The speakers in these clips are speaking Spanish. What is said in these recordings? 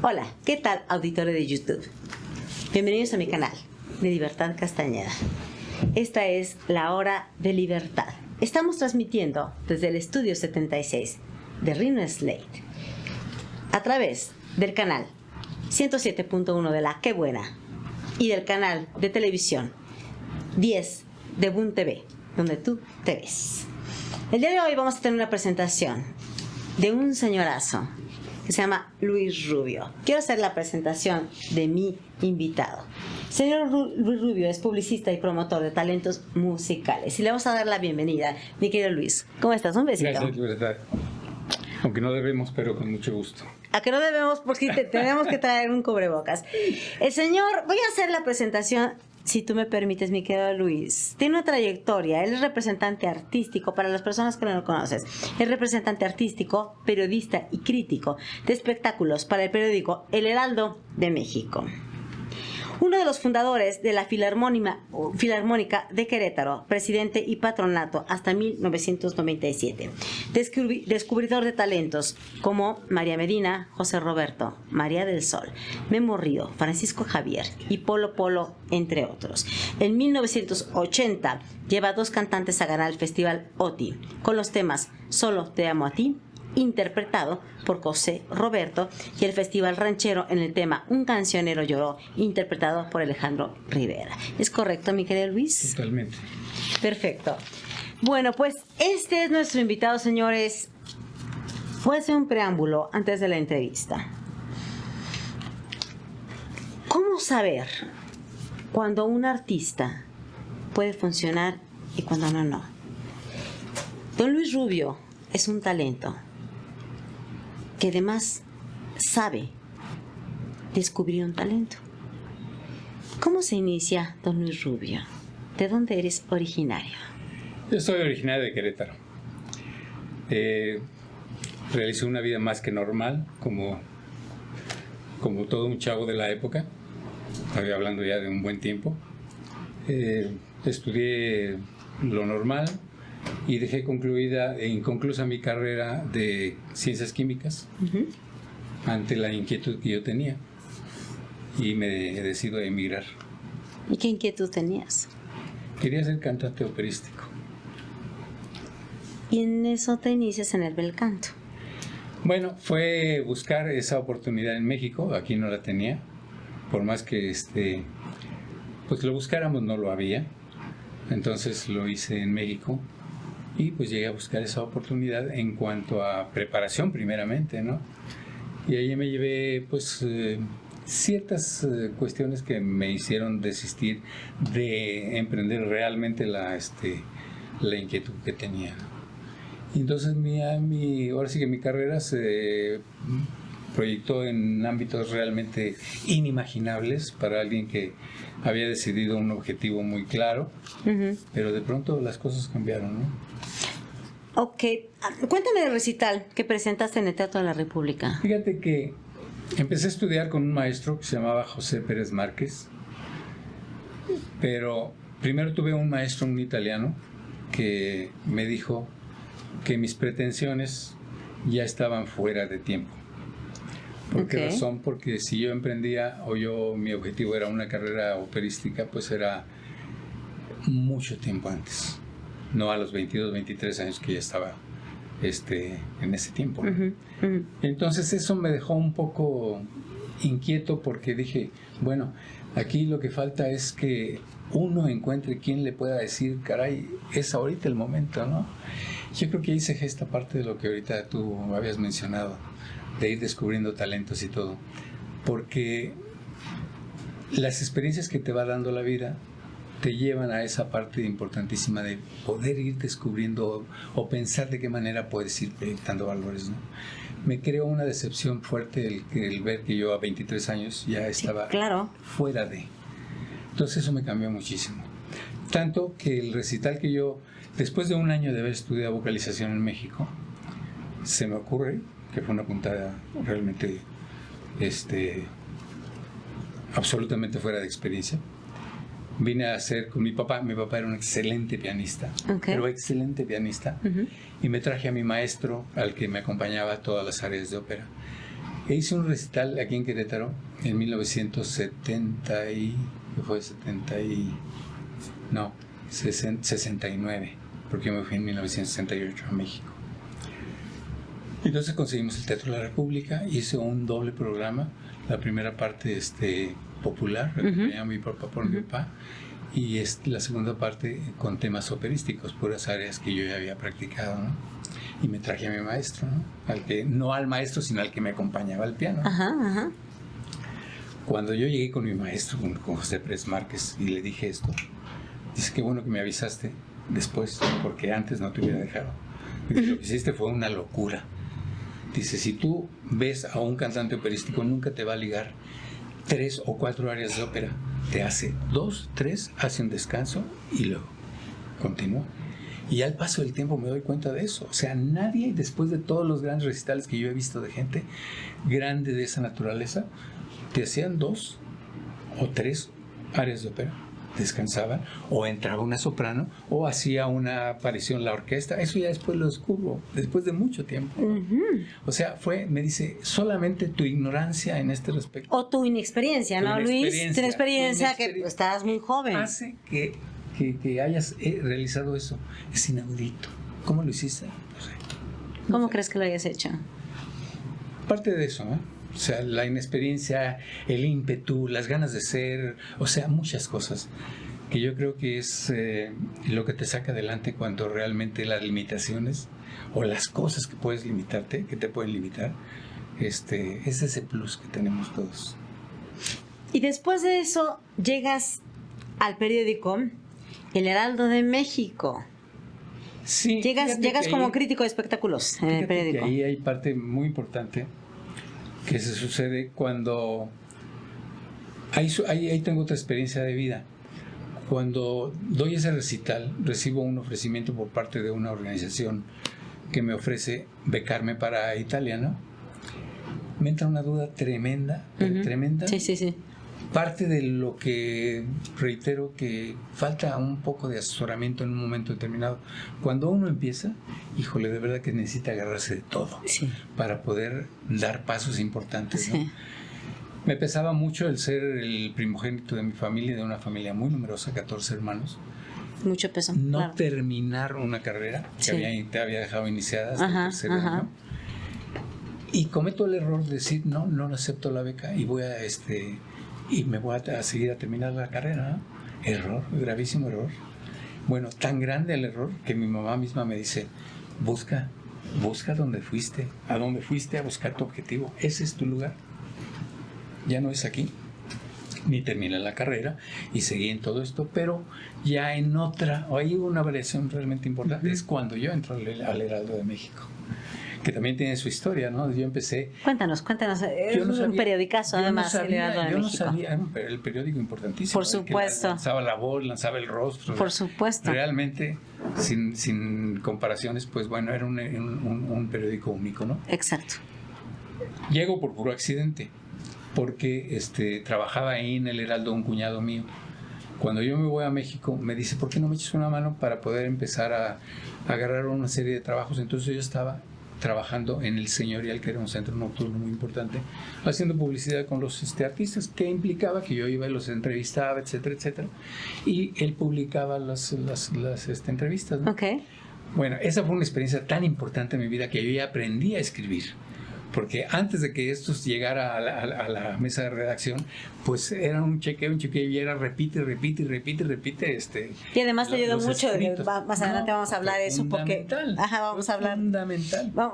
Hola, ¿qué tal, auditorio de YouTube? Bienvenidos a mi canal de Libertad Castañeda. Esta es la Hora de Libertad. Estamos transmitiendo desde el estudio 76 de Rhino Slate a través del canal 107.1 de La Qué Buena y del canal de televisión 10 de Boom TV, donde tú te ves. El día de hoy vamos a tener una presentación de un señorazo que se llama Luis Rubio. Quiero hacer la presentación de mi invitado. Señor Luis Rubio es publicista y promotor de talentos musicales. Y le vamos a dar la bienvenida, mi querido Luis. ¿Cómo estás? Un besito. Gracias, Libertad. Aunque no debemos, pero con mucho gusto. ¿A que no debemos? Porque tenemos que traer un cubrebocas. El señor, voy a hacer la presentación, si tú me permites, mi querido Luis. Tiene una trayectoria. Él es representante artístico, para las personas que no lo conoces. Es representante artístico, periodista y crítico de espectáculos para el periódico El Heraldo de México. Uno de los fundadores de la Filarmónica de Querétaro, presidente y patronato hasta 1997. Descubridor de talentos como María Medina, José Roberto, María del Sol, Memo Río, Francisco Javier y Polo Polo, entre otros. En 1980 lleva a 2 cantantes a ganar el Festival OTI con los temas Solo te amo a ti, interpretado por José Roberto, y el Festival Ranchero en el tema Un cancionero lloró, interpretado por Alejandro Rivera. ¿Es correcto, mi querido Luis? Totalmente. Perfecto. Bueno, pues este es nuestro invitado, señores. Voy a hacer un preámbulo antes de la entrevista. ¿Cómo saber cuando un artista puede funcionar y cuando no? Don Luis Rubio es un talento que además sabe descubrir un talento. ¿Cómo se inicia, don Luis Rubio? ¿De dónde eres originario? Yo soy originario de Querétaro. Realicé una vida más que normal, como todo un chavo de la época. Estoy hablando ya de un buen tiempo. Estudié lo normal y dejé inconclusa mi carrera de ciencias químicas ante la inquietud que yo tenía, y me decido a emigrar. ¿Y qué inquietud tenías? Quería ser cantante operístico. Y en eso te inicias en el bel canto. Bueno, fue buscar esa oportunidad en México. Aquí no la tenía, por más que pues lo buscáramos, no lo había. Entonces lo hice en México. Y pues llegué a buscar esa oportunidad en cuanto a preparación primeramente, ¿no? Y ahí me llevé pues ciertas cuestiones que me hicieron desistir de emprender realmente la inquietud que tenía. Y entonces ahora sí que mi carrera se proyectó en ámbitos realmente inimaginables para alguien que había decidido un objetivo muy claro, pero de pronto las cosas cambiaron, ¿no? Ok, cuéntame del recital que presentaste en el Teatro de la República. Fíjate que empecé a estudiar con un maestro que se llamaba José Pérez Márquez, pero primero tuve un maestro, un italiano, que me dijo que mis pretensiones ya estaban fuera de tiempo. ¿Por qué razón? Porque si yo emprendía mi objetivo era una carrera operística, pues era mucho tiempo antes, no a los 22, 23 años que ya estaba en ese tiempo, ¿no? Entonces eso me dejó un poco inquieto, porque dije, bueno, aquí lo que falta es que uno encuentre quien le pueda decir, caray, es ahorita el momento, ¿no? Yo creo que ahí se gesta parte de lo que ahorita tú habías mencionado, de ir descubriendo talentos y todo, porque las experiencias que te va dando la vida te llevan a esa parte importantísima de poder ir descubriendo o pensar de qué manera puedes ir proyectando valores, ¿no? Me creó una decepción fuerte el ver que yo a 23 años ya estaba fuera de. Entonces eso me cambió muchísimo. Tanto que el recital que yo, después de un año de haber estudiado vocalización en México, se me ocurre, que fue una puntada realmente absolutamente fuera de experiencia. Vine a hacer con mi papá era un excelente pianista, pero excelente pianista, y me traje a mi maestro, al que me acompañaba a todas las áreas de ópera, E hice un recital aquí en Querétaro en 69, porque yo me fui en 1968 a México. Entonces conseguimos el Teatro de la República, hice un doble programa, la primera parte popular, a mi papá por mi papá, y la segunda parte con temas operísticos, puras áreas que yo ya había practicado, ¿no? Y me traje a mi maestro, ¿no? No al maestro, sino al que me acompañaba al piano. Ajá, ajá. Cuando yo llegué con mi maestro, con José Pérez Márquez, y le dije esto, dice, qué bueno que me avisaste después, porque antes no te hubiera dejado. Dice, lo que hiciste fue una locura. Dice, si tú ves a un cantante operístico, nunca te va a ligar 3 o 4 áreas de ópera. Te hace 2, 3, hace un descanso y luego continúa. Y al paso del tiempo me doy cuenta de eso. O sea, nadie, después de todos los grandes recitales que yo he visto de gente grande de esa naturaleza, te hacían 2 o 3 áreas de ópera, descansaban, o entraba una soprano, o hacía una aparición la orquesta. Eso ya después lo descubro, después de mucho tiempo. O sea, me dice, solamente tu ignorancia en este respecto. O tu inexperiencia, ¿no, Luis? Tu inexperiencia, que estás muy joven. Hace que hayas realizado eso. Es inaudito. ¿Cómo lo hiciste? No sé. ¿Cómo crees que lo hayas hecho? Parte de eso, ¿no? O sea, la inexperiencia, el ímpetu, las ganas de ser, o sea, muchas cosas que yo creo que es lo que te saca adelante cuando realmente las limitaciones o las cosas que puedes limitarte, que te pueden limitar, es ese plus que tenemos todos. Y después de eso llegas al periódico El Heraldo de México. Sí. Llegas como crítico de espectáculos en el periódico. Ahí hay parte muy importante que se sucede cuando... Ahí tengo otra experiencia de vida. Cuando doy ese recital, recibo un ofrecimiento por parte de una organización que me ofrece becarme para Italia, ¿no? Me entra una duda tremenda, tremenda. Sí. Parte de lo que reitero que falta un poco de asesoramiento en un momento determinado. Cuando uno empieza, híjole, de verdad que necesita agarrarse de todo para poder dar pasos importantes, ¿no? Me pesaba mucho el ser el primogénito de mi familia, de una familia muy numerosa, 14 hermanos. Mucho peso. No terminar una carrera que te había dejado iniciada hasta el tercer año. Y cometo el error de decir, no acepto la beca y voy y me voy a seguir a terminar la carrera, ¿no? Error, gravísimo error. Bueno, tan grande el error que mi mamá misma me dice, busca donde fuiste, a buscar tu objetivo, ese es tu lugar, ya no es aquí. Ni terminé la carrera y seguí en todo esto, pero ya en otra, hay una variación realmente importante, es cuando yo entro al Heraldo de México, que también tiene su historia, ¿no? Yo empecé... Cuéntanos. Es un periodicazo, además, el Heraldo de México. Yo no sabía, era el periódico importantísimo. Por supuesto. Que lanzaba la voz, lanzaba el rostro. Por supuesto. Realmente, sin comparaciones, pues bueno, era un periódico único, ¿no? Exacto. Llego por puro accidente, porque trabajaba ahí en el Heraldo un cuñado mío. Cuando yo me voy a México, me dice, ¿por qué no me echas una mano para poder empezar a agarrar una serie de trabajos? Entonces yo estaba trabajando en el Señorial, que era un centro nocturno muy importante, haciendo publicidad con los artistas, que implicaba que yo iba y los entrevistaba, etcétera, etcétera, y él publicaba las entrevistas, ¿no? Okay. Bueno, esa fue una experiencia tan importante en mi vida que yo ya aprendí a escribir. Porque antes de que esto llegara a la mesa de redacción, pues era un chequeo y era repite. Y además te ayudó mucho, más adelante vamos a hablar de eso, porque vamos a hablar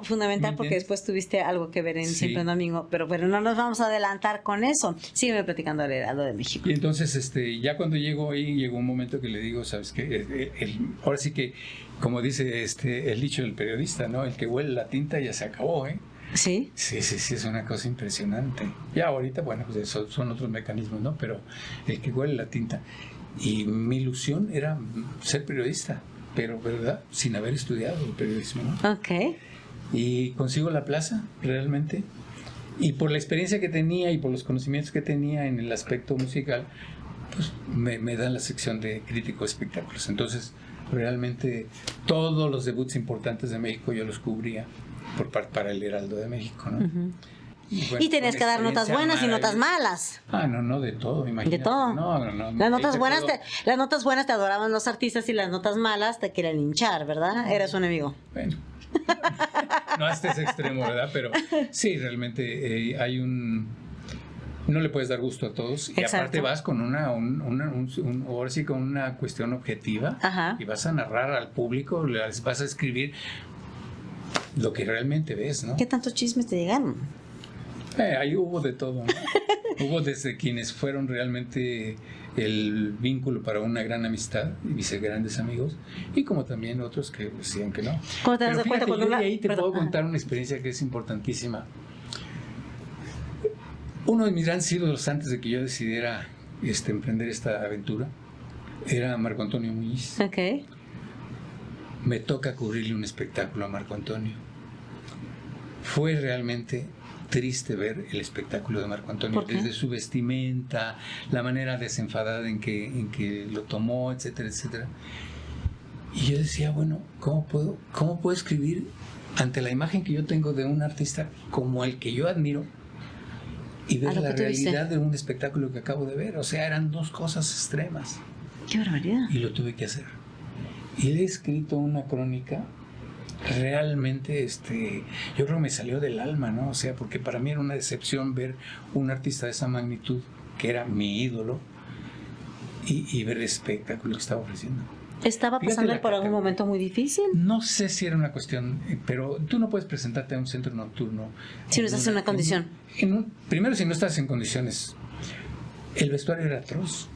fundamental porque después tuviste algo que ver en Siempre en Domingo, pero no nos vamos a adelantar con eso. Sígueme platicando del Heraldo de México. Y entonces ya cuando llego ahí, llegó un momento que le digo, ¿sabes qué? Ahora sí que, como dice el dicho del periodista, ¿no? El que huele la tinta ya se acabó, ¿eh? ¿Sí? Sí, es una cosa impresionante. Ya ahorita, bueno, pues eso son otros mecanismos, ¿no? Pero el que huele la tinta. Y mi ilusión era ser periodista, pero, ¿verdad? Sin haber estudiado el periodismo, ¿no? Ok. Y consigo la plaza, realmente. Y por la experiencia que tenía y por los conocimientos que tenía en el aspecto musical, pues me dan la sección de crítico de espectáculos. Entonces, realmente, todos los debuts importantes de México yo los cubría para el Heraldo de México, ¿no? Bueno, y tenías con que dar notas experiencia buenas y notas maravillosa. malas. No, de todo, imagínate. De todo. No. Las notas Ahí buenas puedo- las notas buenas te adoraban los artistas y las notas malas te quieren hinchar, ¿verdad? Eres un enemigo. Bueno, no hasta ese extremo, ¿verdad? Pero sí, realmente hay un... No le puedes dar gusto a todos. Y Exacto. aparte vas con ahora sí con una cuestión objetiva. Ajá. Y vas a narrar al público, les vas a escribir lo que realmente ves, ¿no? ¿Qué tantos chismes te llegaron? Ahí hubo de todo, ¿no? Hubo desde quienes fueron realmente el vínculo para una gran amistad y hice grandes amigos, y como también otros que decían que no. ¿Cómo te das Pero cuenta fíjate, cuando yo una- de ahí te perdón, puedo contar una experiencia que es importantísima. Uno de mis grandes ídolos antes de que yo decidiera emprender esta aventura era Marco Antonio Muñiz. Ok. Me toca cubrirle un espectáculo a Marco Antonio. Fue realmente triste ver el espectáculo de Marco Antonio, ¿Por qué? desde su vestimenta, la manera desenfadada en que lo tomó, etcétera, etcétera. Y yo decía, bueno, ¿cómo puedo escribir ante la imagen que yo tengo de un artista como el que yo admiro y ver lo la que tú viste. realidad de un espectáculo que acabo de ver? O sea, eran dos cosas extremas. Qué barbaridad. Y lo tuve que hacer. Y le he escrito una crónica realmente, yo creo que me salió del alma, ¿no? O sea, porque para mí era una decepción ver un artista de esa magnitud, que era mi ídolo, y ver el espectáculo que estaba ofreciendo. ¿Estaba Fíjate pasando la por algún categoría. momento muy difícil? No sé si era una cuestión, pero tú no puedes presentarte a un centro nocturno. Si no estás en una condición. Primero, si no estás en condiciones. El vestuario era atroz.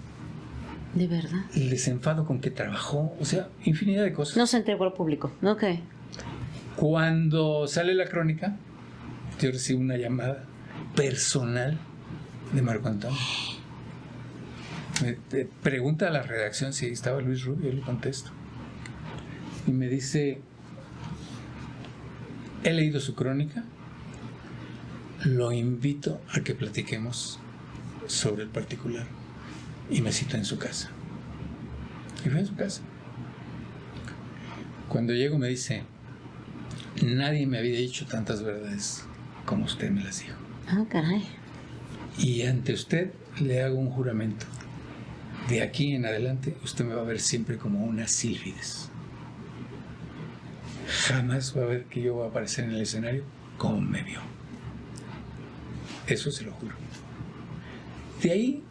De verdad. El desenfado con que trabajó, o sea, infinidad de cosas. No se entregó al público. Ok. Cuando sale la crónica, yo recibo una llamada personal de Marco Antonio. Me pregunta a la redacción si estaba Luis Rubio, yo le contesto. Y me dice, he leído su crónica, lo invito a que platiquemos sobre el particular. Y me cita en su casa. Y fue en su casa. Cuando llego me dice, nadie me había dicho tantas verdades como usted me las dijo. Ah, caray. Y ante usted le hago un juramento. De aquí en adelante usted me va a ver siempre como una sílfides. Jamás va a ver que yo voy a aparecer en el escenario como me vio. Eso se lo juro. De ahí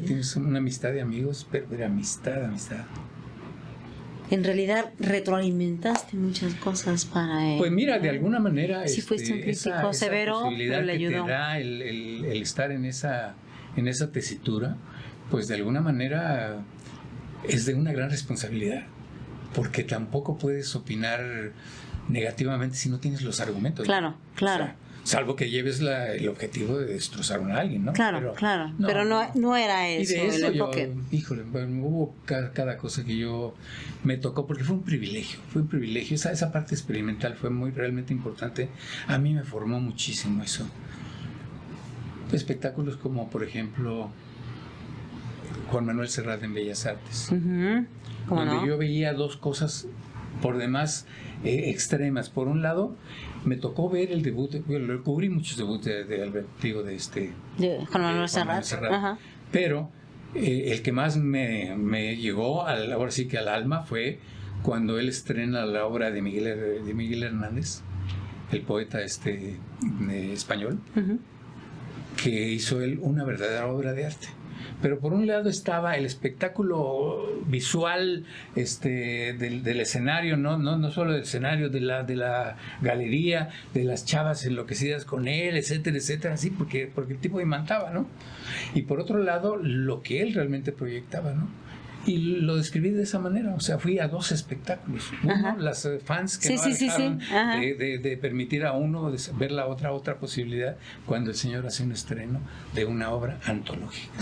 tienes una amistad de amigos, pero era amistad. En realidad retroalimentaste muchas cosas para él. Pues mira, de alguna manera Sí, fuiste un crítico severo, posibilidad pero le que ayudó. te da el estar en esa tesitura, pues de alguna manera es de una gran responsabilidad, porque tampoco puedes opinar negativamente si no tienes los argumentos. Claro, claro. O sea, salvo que lleves el objetivo de destrozar a alguien, ¿no? Claro, claro. Pero no era Y eso de el eso yo, enfoque. híjole, bueno, hubo cada cosa que yo me tocó, porque fue un privilegio. Esa parte experimental fue realmente importante. A mí me formó muchísimo eso. Espectáculos como, por ejemplo, Juan Manuel Serrat en Bellas Artes, Ujú. ¿Cómo donde no? yo veía dos cosas por demás extremas. Por un lado, me tocó ver el debut, lo cubrí muchos debuts de Albert, digo, de De Juan Manuel Juan Manuel Serrat. Ajá. pero el que más me llegó, ahora sí que al alma, fue cuando él estrena la obra de Miguel Hernández, el poeta español, Ujú. que hizo él una verdadera obra de arte. Pero por un lado estaba el espectáculo visual del escenario, no solo del escenario, de la galería, de las chavas enloquecidas con él, etcétera, etcétera, así, porque el tipo imantaba, ¿no? Y por otro lado, lo que él realmente proyectaba, ¿no? Y lo describí de esa manera, o sea, fui a dos espectáculos. Uno, Ajá. las fans que Sí, no sí, sí, dejaron sí. Ajá. de permitir a uno ver la otra posibilidad cuando el señor hace un estreno de una obra antológica.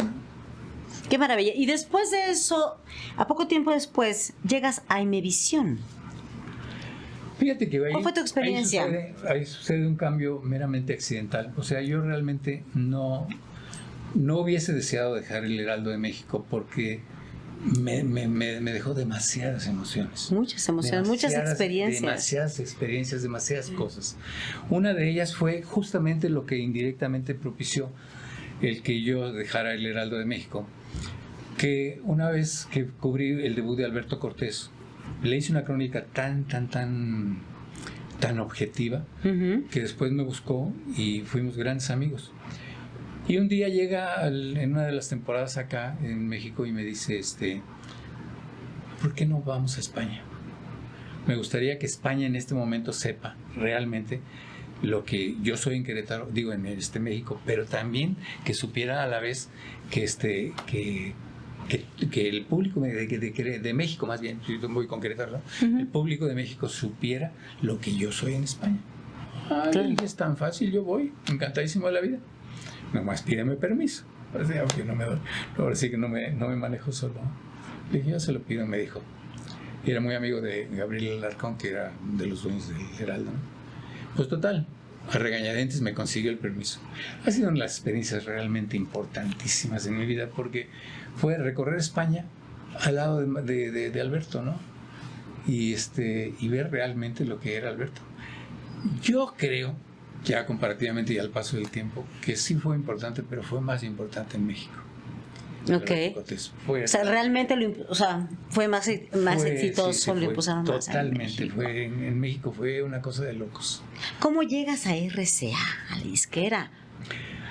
Qué maravilla. Y después de eso, a poco tiempo después, llegas a Imevisión. Fíjate que ¿Cuál fue tu experiencia? Ahí sucede un cambio meramente accidental. O sea, yo realmente no hubiese deseado dejar el Heraldo de México porque me dejó demasiadas emociones. Muchas emociones, muchas experiencias. Demasiadas experiencias, demasiadas cosas. Una de ellas fue justamente lo que indirectamente propició el que yo dejara el Heraldo de México. Que una vez que cubrí el debut de Alberto Cortés, le hice una crónica tan objetiva, que después me buscó y fuimos grandes amigos. Y un día llega en una de las temporadas acá en México y me dice, ¿por qué no vamos a España? Me gustaría que España en este momento sepa realmente lo que yo soy en Querétaro, digo en México, pero también que supiera a la vez que el público de México, más bien, yo voy con Querétaro, ¿no? El público de México supiera lo que yo soy en España. Ay, es tan fácil, yo voy, encantadísimo de la vida. Nomás pídeme permiso. Ahora sí que no me manejo solo. Le dije, yo se lo pido, me dijo. Y era muy amigo de Gabriel Alarcón, que era de los dueños del Heraldo, ¿no? Pues total, a regañadientes me consiguió el permiso. Ha sido una de las experiencias realmente importantísimas en mi vida, porque fue recorrer España al lado de Alberto, ¿no? Y ver realmente lo que era Alberto. Yo creo, ya comparativamente y al paso del tiempo, que sí fue importante, pero fue más importante en México. Ok. O sea, realmente fue más exitoso, sí, lo impulsaron más. Totalmente, en México fue una cosa de locos. ¿Cómo llegas a RCA, a la disquera?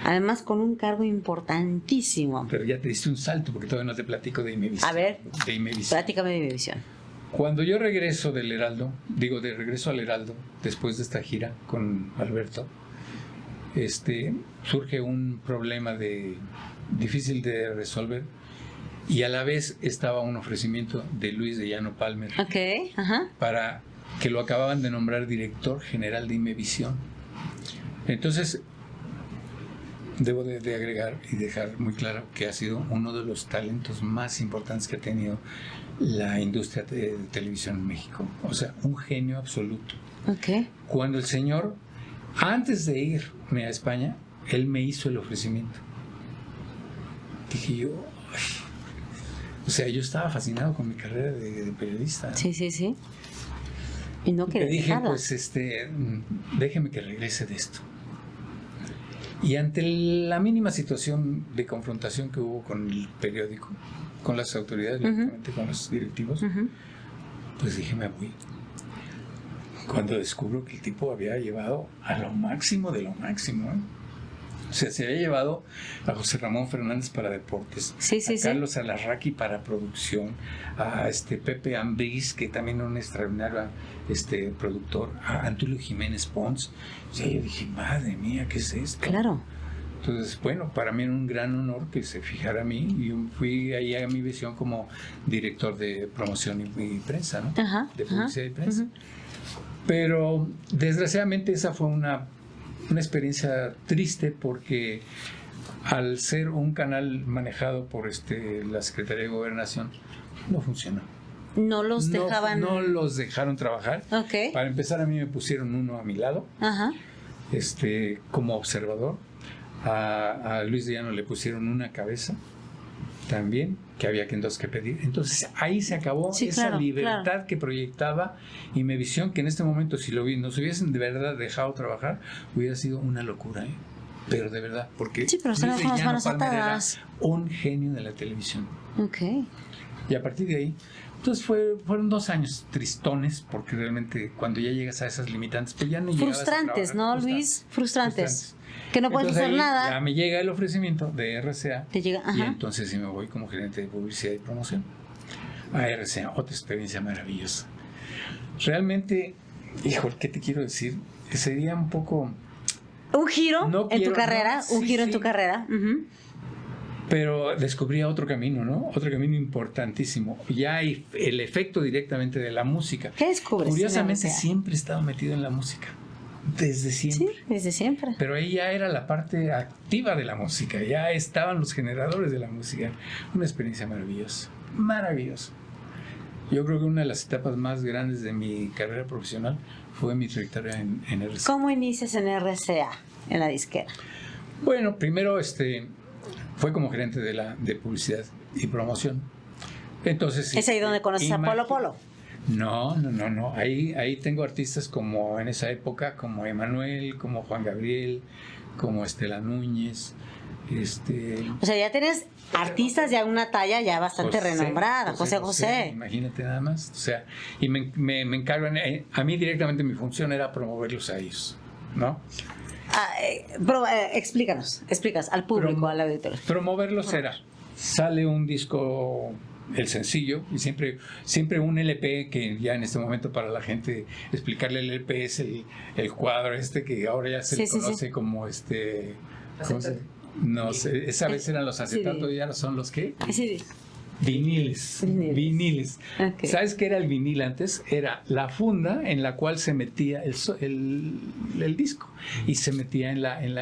Además con un cargo importantísimo. Pero ya te diste un salto, porque todavía no te platico de Imevisión. A ver, Imevisión. platícame de Imevisión. Cuando yo regreso del Heraldo, de regreso al Heraldo, después de esta gira con Alberto, surge un problema difícil de resolver, y a la vez estaba un ofrecimiento de Luis de Llano Palmer, para que lo acababan de nombrar director general de Imevisión. Entonces, debo de agregar y dejar muy claro que ha sido uno de los talentos más importantes que ha tenido la industria de televisión en México. O sea, un genio absoluto. Cuando el señor, antes de irme a España, él me hizo el ofrecimiento. Dije yo, o sea, yo estaba fascinado con mi carrera de periodista. Sí. Y no quería dejarla. Pues, déjeme que regrese de esto. Y ante la mínima situación de confrontación que hubo con el periódico, con las autoridades, con los directivos, pues dije, me voy. Cuando descubro que el tipo había llevado a lo máximo de lo máximo, ¿eh? O sea, se había llevado a José Ramón Fernández para deportes, a Carlos Alarraqui para producción, a Pepe Ambriz, que también era un extraordinario productor, a Antulio Jiménez Pons. O sea, yo dije, madre mía, ¿qué es esto? Claro. Entonces, bueno, para mí era un gran honor que se fijara a mí, y yo fui ahí a mi visión como director de promoción y prensa, ¿no? De publicidad y prensa. Pero desgraciadamente esa fue una experiencia triste, porque al ser un canal manejado por la Secretaría de Gobernación, no funcionó. No los dejaban. No los dejaron trabajar. Para empezar, a mí me pusieron uno a mi lado, como observador. A Luis de Llano le pusieron una cabeza también, que había que pedir. Entonces ahí se acabó esa libertad que proyectaba Imevisión, que en este momento, si nos hubiesen de verdad dejado trabajar, hubiera sido una locura, ¿eh? Pero de verdad, porque pero Luis de Llano Palmer era un genio de la televisión. Y a partir de ahí, entonces fueron 2 años tristones, porque realmente cuando ya llegas a esas limitantes, pues ya no llegas frustrantes, a trabajar, ¿no, Luis? Frustrantes. Que no puedes hacer nada. Ya me llega el ofrecimiento de RCA. Y entonces sí me voy como gerente de publicidad y promoción a RCA. Otra experiencia maravillosa. Realmente, híjole, ¿qué te quiero decir? Que sería un poco... Un giro en tu carrera. En tu carrera. Pero descubrí otro camino, ¿no? Otro camino importantísimo. Ya hay el efecto directamente de la música. ¿Qué descubres? Curiosamente, siempre he estado metido en la música. Desde siempre. Sí, desde siempre. Pero ahí ya era la parte activa de la música, ya estaban los generadores de la música. Una experiencia maravillosa, maravillosa. Yo creo que una de las etapas más grandes de mi carrera profesional fue mi trayectoria en RCA. ¿Cómo inicias en RCA, en la disquera? Bueno, primero fue como gerente de publicidad y promoción. Entonces, ¿Es ahí donde conoces a Polo Polo? No. Ahí tengo artistas como en esa época, como Emanuel, como Juan Gabriel, como Estela Núñez. O sea, ya tienes artistas ya una talla ya bastante renombrada, José. Imagínate nada más. O sea, y me encargan, a mí directamente mi función era promoverlos a ellos, ¿no? Explícanos al público, al auditorio. Promoverlos era, sale un disco, el sencillo, y siempre un LP, que ya en este momento para la gente explicarle el LP es el cuadro que ahora ya se le conoce como ¿cómo se? No sé, esa vez eran los acetatos y ahora son los ¿qué? Sí. Viniles. Okay. ¿Sabes qué era el vinil antes? Era la funda en la cual se metía el disco y se metía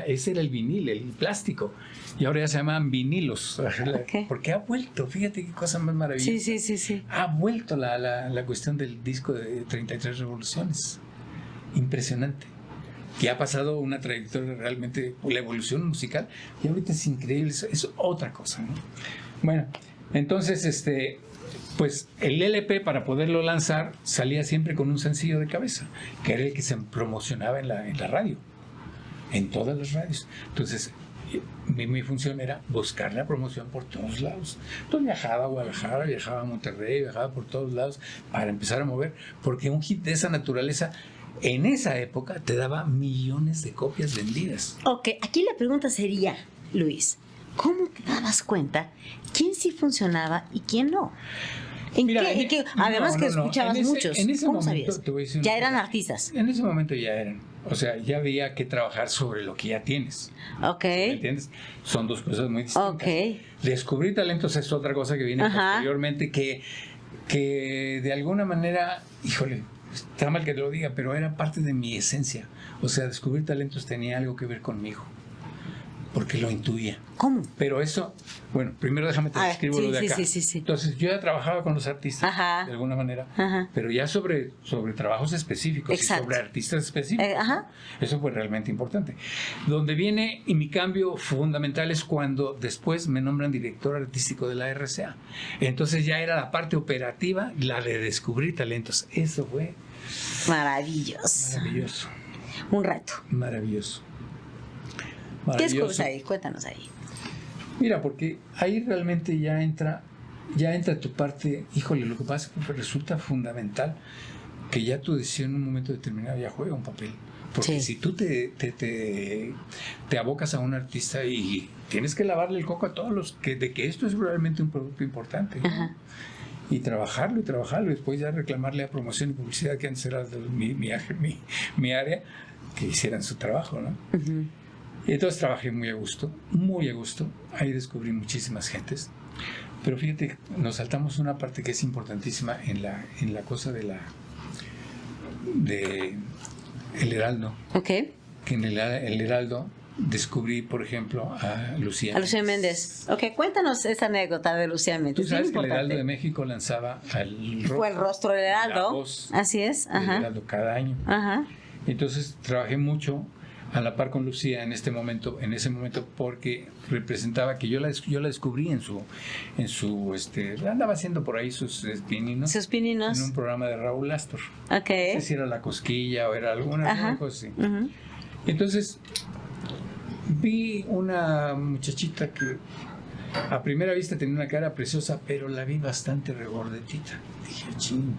ese era el vinil, el plástico, y ahora ya se llaman vinilos. Okay. Porque ha vuelto, fíjate qué cosa más maravillosa. Sí. Ha vuelto la cuestión del disco de 33 revoluciones. Impresionante. Que ha pasado una trayectoria realmente, la evolución musical, y ahorita es increíble, es otra cosa, ¿no? Bueno, entonces, pues el LP para poderlo lanzar salía siempre con un sencillo de cabeza, que era el que se promocionaba en la radio, en todas las radios. Entonces, mi función era buscar la promoción por todos lados. Entonces viajaba a Guadalajara, viajaba a Monterrey, viajaba por todos lados para empezar a mover, porque un hit de esa naturaleza en esa época te daba millones de copias vendidas. Ok, aquí la pregunta sería, Luis, ¿cómo te dabas cuenta quién sí funcionaba y quién no? Además que escuchabas muchos. ¿Cómo sabías? Ya eran artistas. En ese momento ya eran. O sea, ya había que trabajar sobre lo que ya tienes. Ok. ¿Me entiendes? Son dos cosas muy distintas. Ok. Descubrir talentos es otra cosa que viene posteriormente que de alguna manera, híjole, está mal que te lo diga, pero era parte de mi esencia. O sea, descubrir talentos tenía algo que ver conmigo, porque lo intuía. ¿Cómo? Pero eso, bueno, primero déjame te describo lo de acá. Sí. Entonces, yo ya trabajaba con los artistas, de alguna manera, pero ya sobre trabajos específicos. Exacto. Y sobre artistas específicos. Eso fue realmente importante. Donde viene, y mi cambio fundamental es cuando después me nombran director artístico de la RCA. Entonces ya era la parte operativa, la de descubrir talentos. Eso fue maravilloso. Un reto. Maravilloso. ¿Qué descubres ahí? Cuéntanos ahí. Mira, porque ahí realmente ya entra tu parte, híjole, lo que pasa es que resulta fundamental que ya tu decisión en un momento determinado ya juega un papel. Porque si tú te abocas a un artista y tienes que lavarle el coco a todos los de que esto es realmente un producto importante, ¿no? Y trabajarlo, y después ya reclamarle a promoción y publicidad, que antes era mi área, que hicieran su trabajo, ¿no? Y entonces trabajé muy a gusto, ahí descubrí muchísimas gentes, pero fíjate, nos saltamos una parte que es importantísima en la cosa de El Heraldo. Ok. Que en el Heraldo descubrí, por ejemplo, a Lucía Méndez. Ok, cuéntanos esa anécdota de Lucía Méndez. Tú sabes que el Heraldo de México lanzaba fue el rostro del Heraldo. Así es. El Heraldo cada año. Entonces trabajé mucho a la par con Lucía en ese momento, porque representaba que yo la descubrí en su andaba haciendo por ahí sus pininos en un programa de Raúl Astor. Okay. No sé si era La Cosquilla o era alguna cosa así. Entonces vi una muchachita que a primera vista tenía una cara preciosa, pero la vi bastante regordetita. Dije, ching,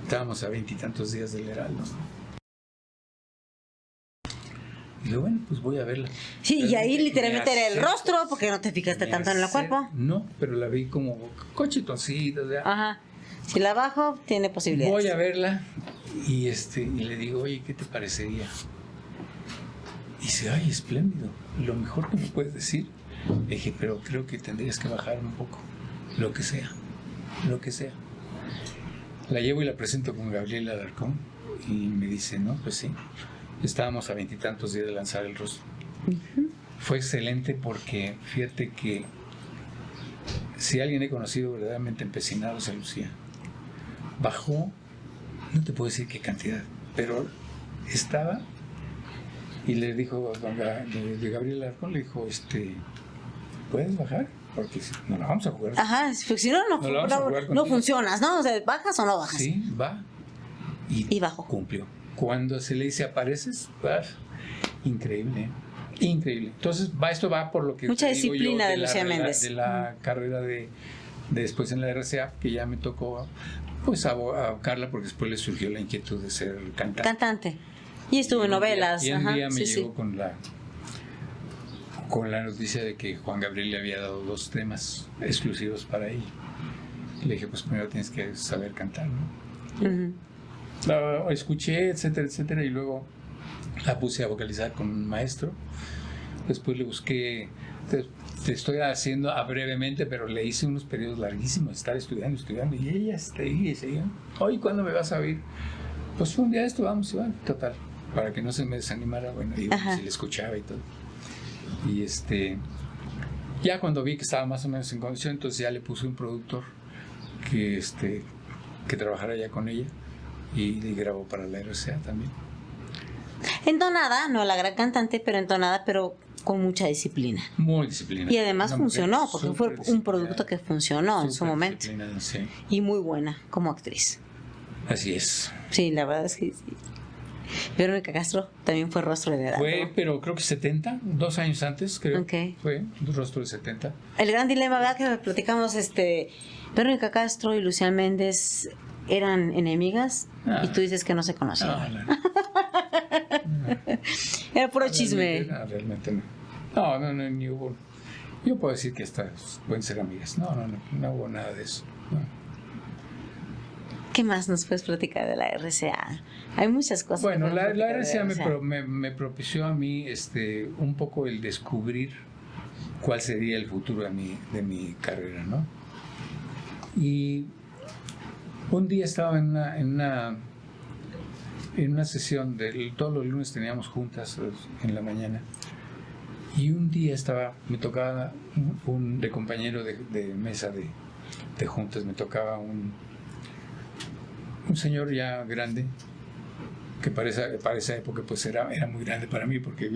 estábamos a 20 y tantos días del Heraldo, ¿no? Y digo, bueno, pues voy a verla. Sí, y ahí literalmente era el rostro, porque no te fijaste tanto en el cuerpo. No, pero la vi como cochetoncita. Si la bajo, tiene posibilidades. Voy a verla y le digo, oye, ¿qué te parecería? Y dice, ay, espléndido, lo mejor que me puedes decir. Le dije, pero creo que tendrías que bajar un poco, lo que sea. La llevo y la presento con Gabriel Alarcón y me dice, no, pues sí. Estábamos a 20 y tantos días de lanzar el rostro. Fue excelente porque fíjate que si alguien he conocido verdaderamente empecinado es a Lucía. Bajó, no te puedo decir qué cantidad, pero estaba y le dijo de Gabriel Alarcón, le dijo, ¿puedes bajar? porque no la vamos a jugar. Ajá, porque si no, No la vamos a jugar no contigo. funcionas, ¿no? O sea, ¿bajas o no bajas? Sí, va. Y bajó. Cumplió. Cuando se le dice apareces, increíble. Increíble. Entonces, esto va por lo que Mucha te digo disciplina yo de Lucía Méndez. De la carrera de después en la RCA, que ya me tocó pues a Carla, porque después le surgió la inquietud de ser cantante. Cantante. Y estuvo en novelas. Y un ajá, día me sí, llegó sí. con la noticia de que Juan Gabriel le había dado 2 temas exclusivos para ella. Y le dije, pues primero tienes que saber cantar, ¿no? Ujú. La escuché, etcétera, etcétera, y luego la puse a vocalizar con un maestro. Después le busqué, te estoy haciendo brevemente, pero le hice unos periodos larguísimos, estar estudiando, y ella seguía. Hoy, ¿cuándo me vas a oír? Pues un día esto vamos, y bueno, total, para que no se me desanimara, bueno, y Ajá. si le escuchaba y todo. Y ya cuando vi que estaba más o menos en condición, entonces ya le puse un productor que trabajara ya con ella, y grabó para la RCA también. Entonada, no la gran cantante, pero entonada, pero con mucha disciplina. Muy disciplinada. Y además Una mujer funcionó, porque fue súper un producto que funcionó en su súper momento. disciplinada, sí. Y muy buena como actriz. Así es. Sí, la verdad es que sí. Verónica Castro también fue rostro de edad. Fue, ¿no? pero creo que 70, 2 años antes, creo. Ok. Fue un rostro de 70. El gran dilema, ¿verdad? Que platicamos, Verónica Castro y Lucía Méndez eran enemigas y tú dices que no se conocían. Era puro chisme. Realmente no. No, ni hubo. Yo puedo decir que estas pueden ser amigas. No hubo nada de eso. No. ¿Qué más nos puedes platicar de la RCA? Hay muchas cosas. Bueno, que la podemos platicar de RCA me propició a mí un poco el descubrir cuál sería el futuro de mi carrera, ¿no? Y un día estaba en una sesión, todos los lunes teníamos juntas en la mañana, y un día me tocaba de compañero de mesa de juntas, me tocaba un señor ya grande, que para esa época pues era muy grande para mí, porque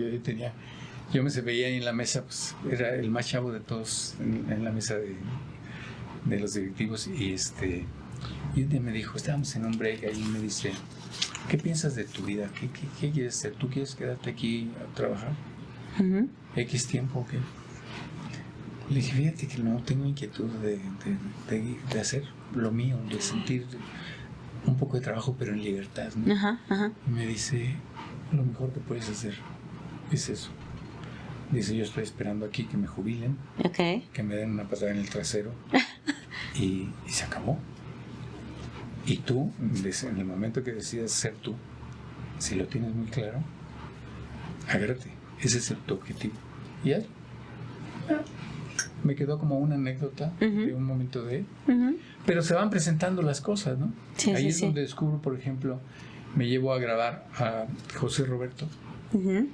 yo me veía ahí en la mesa, pues era el más chavo de todos en la mesa de los directivos, y un día me dijo, estábamos en un break ahí, y me dice, ¿qué piensas de tu vida? ¿Qué quieres hacer? ¿Tú quieres quedarte aquí a trabajar? Ujú. ¿X tiempo o qué? Le dije, fíjate que no tengo inquietud de hacer lo mío, de sentir un poco de trabajo, pero en libertad, ¿no? Ajá, ajá. Y me dice, lo mejor que puedes hacer es eso. Dice, yo estoy esperando aquí que me jubilen, Ok. que me den una patada en el trasero, y se acabó. Y tú, en el momento que decidas ser tú, si lo tienes muy claro, agárrate, ese es tu objetivo. Y ya, me quedó como una anécdota de un momento de él. Ujú. Pero se van presentando las cosas, ¿no? Sí, Ahí sí, es sí. donde descubro, por ejemplo, me llevo a grabar a José Roberto. Ujú.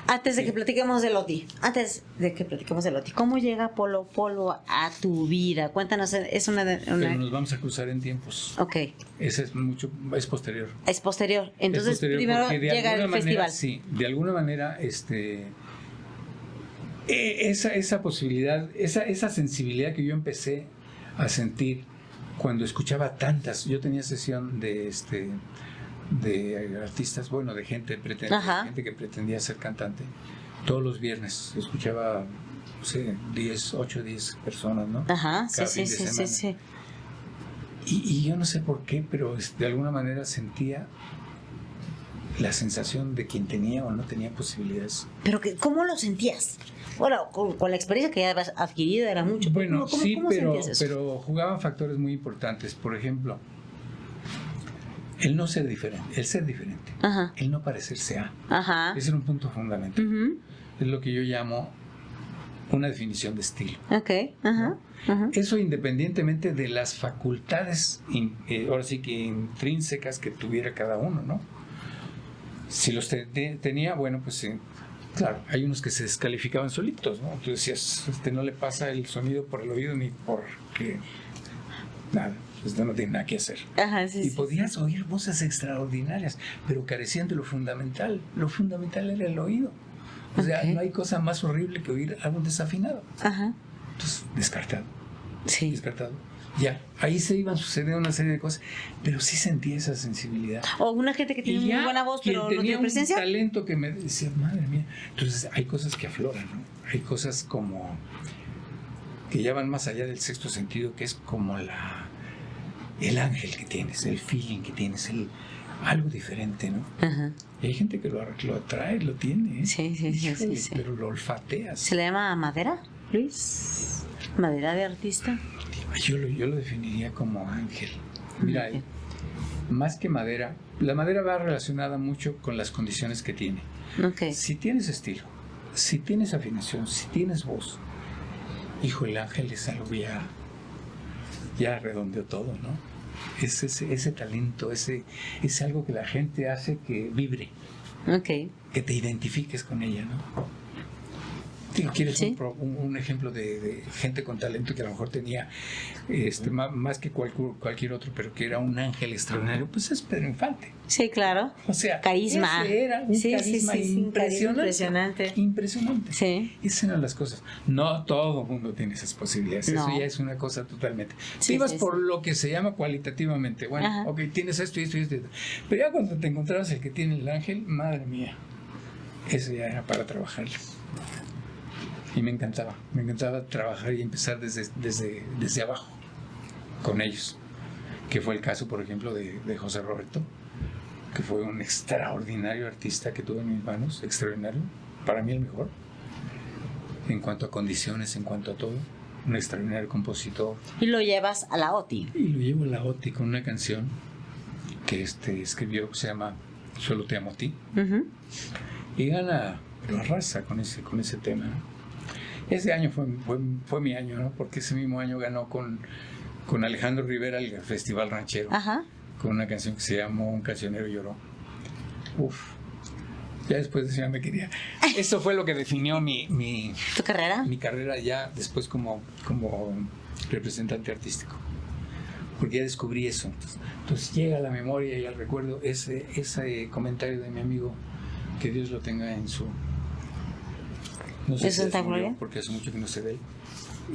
Antes de que platiquemos de Loti, ¿cómo llega Polo a tu vida? Cuéntanos, es Pero nos vamos a cruzar en tiempos. Ok, Ese es posterior. es posterior. Entonces, Es posterior primero porque de llega el alguna manera, festival. Sí, de alguna manera, esa posibilidad, esa sensibilidad que yo empecé a sentir cuando escuchaba yo tenía sesión de artistas, bueno, de gente que pretendía ser cantante, todos los viernes escuchaba, no sé, 8 o 10 personas, ¿no? Ajá, Cada sí, fin sí, de sí, semana. sí. Y yo no sé por qué, pero de alguna manera sentía la sensación de quien tenía o no tenía posibilidades. Pero ¿cómo lo sentías? Bueno, con la experiencia que ya habías adquirido era mucho. Bueno, ¿Cómo sí, sentías eso? pero jugaban factores muy importantes. Por ejemplo, el no ser diferente, el ser diferente, Ajá, el no parecerse a. ajá. Ese era un punto fundamental. Ujú. Es lo que yo llamo una definición de estilo. Ok, ajá, ajá. Eso independientemente de las facultades, ahora sí que intrínsecas que tuviera cada uno, ¿no? Si los tenía, bueno, pues claro, hay unos que se descalificaban solitos, ¿no? Tú decías, no le pasa el sonido por el oído ni porque nada, no tiene nada que hacer. Ajá, sí, Y sí. podías oír voces extraordinarias, pero carecían de lo fundamental. Lo fundamental era el oído. O sea, Ok. no hay cosa más horrible que oír algo desafinado. Ajá. Entonces, descartado. Sí. Descartado. Ya, ahí se iban sucediendo una serie de cosas, pero sí sentía esa sensibilidad. O una gente que tiene muy buena voz, pero no tiene presencia. Un talento que me decía, madre mía. Entonces, hay cosas que afloran, ¿no? Hay cosas como que ya van más allá del sexto sentido, que es como el ángel que tienes, el feeling que tienes, algo diferente, ¿no? Ajá. Y hay gente que lo atrae, lo tiene, ¿eh? Sí. Pero lo olfateas. ¿Se le llama madera, Luis? ¿Madera de artista? Yo lo definiría como ángel. Mira, más que madera, la madera va relacionada mucho con las condiciones que tiene. Okay. Si tienes estilo, si tienes afinación, si tienes voz, hijo, el ángel es algo ya redondeó todo, ¿no? Es ese talento, es algo que la gente hace que vibre, Okay. que te identifiques con ella, ¿no? ¿Quieres un ejemplo de gente con talento que a lo mejor tenía más que cualquier otro, pero que era un ángel extraordinario? Pues es Pedro Infante. Sí, claro. O sea, carisma. Ese era un carisma impresionante. Impresionante. Sí. Esas eran las cosas. No todo el mundo tiene esas posibilidades. No. Eso ya es una cosa totalmente. Sí, Ibas por lo que se llama cualitativamente. Bueno, Ajá. ok, tienes esto y esto y esto. Pero ya cuando te encontrabas el que tiene el ángel, madre mía, eso ya era para trabajar. Y me encantaba trabajar y empezar desde abajo con ellos, que fue el caso, por ejemplo, de José Roberto, que fue un extraordinario artista que tuve en mis manos, extraordinario, para mí el mejor, en cuanto a condiciones, en cuanto a todo, un extraordinario compositor. Y lo llevas a la OTI. Y lo llevo a la OTI con una canción que escribió, que se llama Solo te amo a ti, y gana la raza con ese tema, ¿no? Ese año fue mi año, ¿no? Porque ese mismo año ganó con Alejandro Rivera el Festival Ranchero. Ajá. Con una canción que se llamó Un cancionero lloró. Uf. Ya después de eso ya me quería. Eso fue lo que definió ¿Tu carrera? Mi carrera ya después como representante artístico. Porque ya descubrí eso. Entonces llega a la memoria y al recuerdo ese comentario de mi amigo, que Dios lo tenga en su... No sé si murió, porque hace mucho que no sé de él.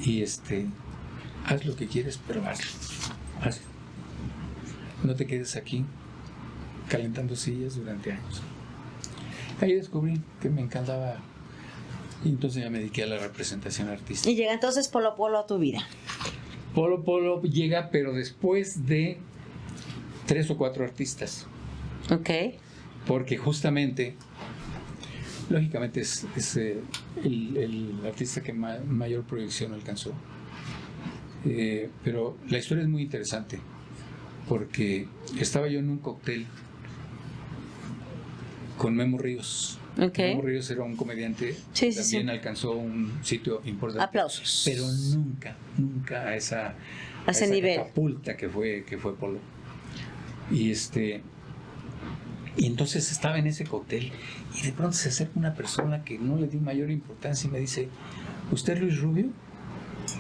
Y haz lo que quieres, pero hazlo. No te quedes aquí calentando sillas durante años. Ahí descubrí que me encantaba, y entonces ya me dediqué a la representación artística. Y llega entonces Polo Polo a tu vida. Polo llega, pero después de 3 o 4 artistas. Ok. Porque justamente, lógicamente es el artista que mayor proyección alcanzó. Pero la historia es muy interesante, porque estaba yo en un cóctel con Memo Ríos. Okay. Memo Ríos era un comediante, también alcanzó un sitio importante. Aplausos. Pero nunca a ese nivel. Catapulta que fue Polo. Y entonces estaba en ese cóctel y de pronto se acerca una persona que no le di mayor importancia y me dice: ¿usted es Luis Rubio?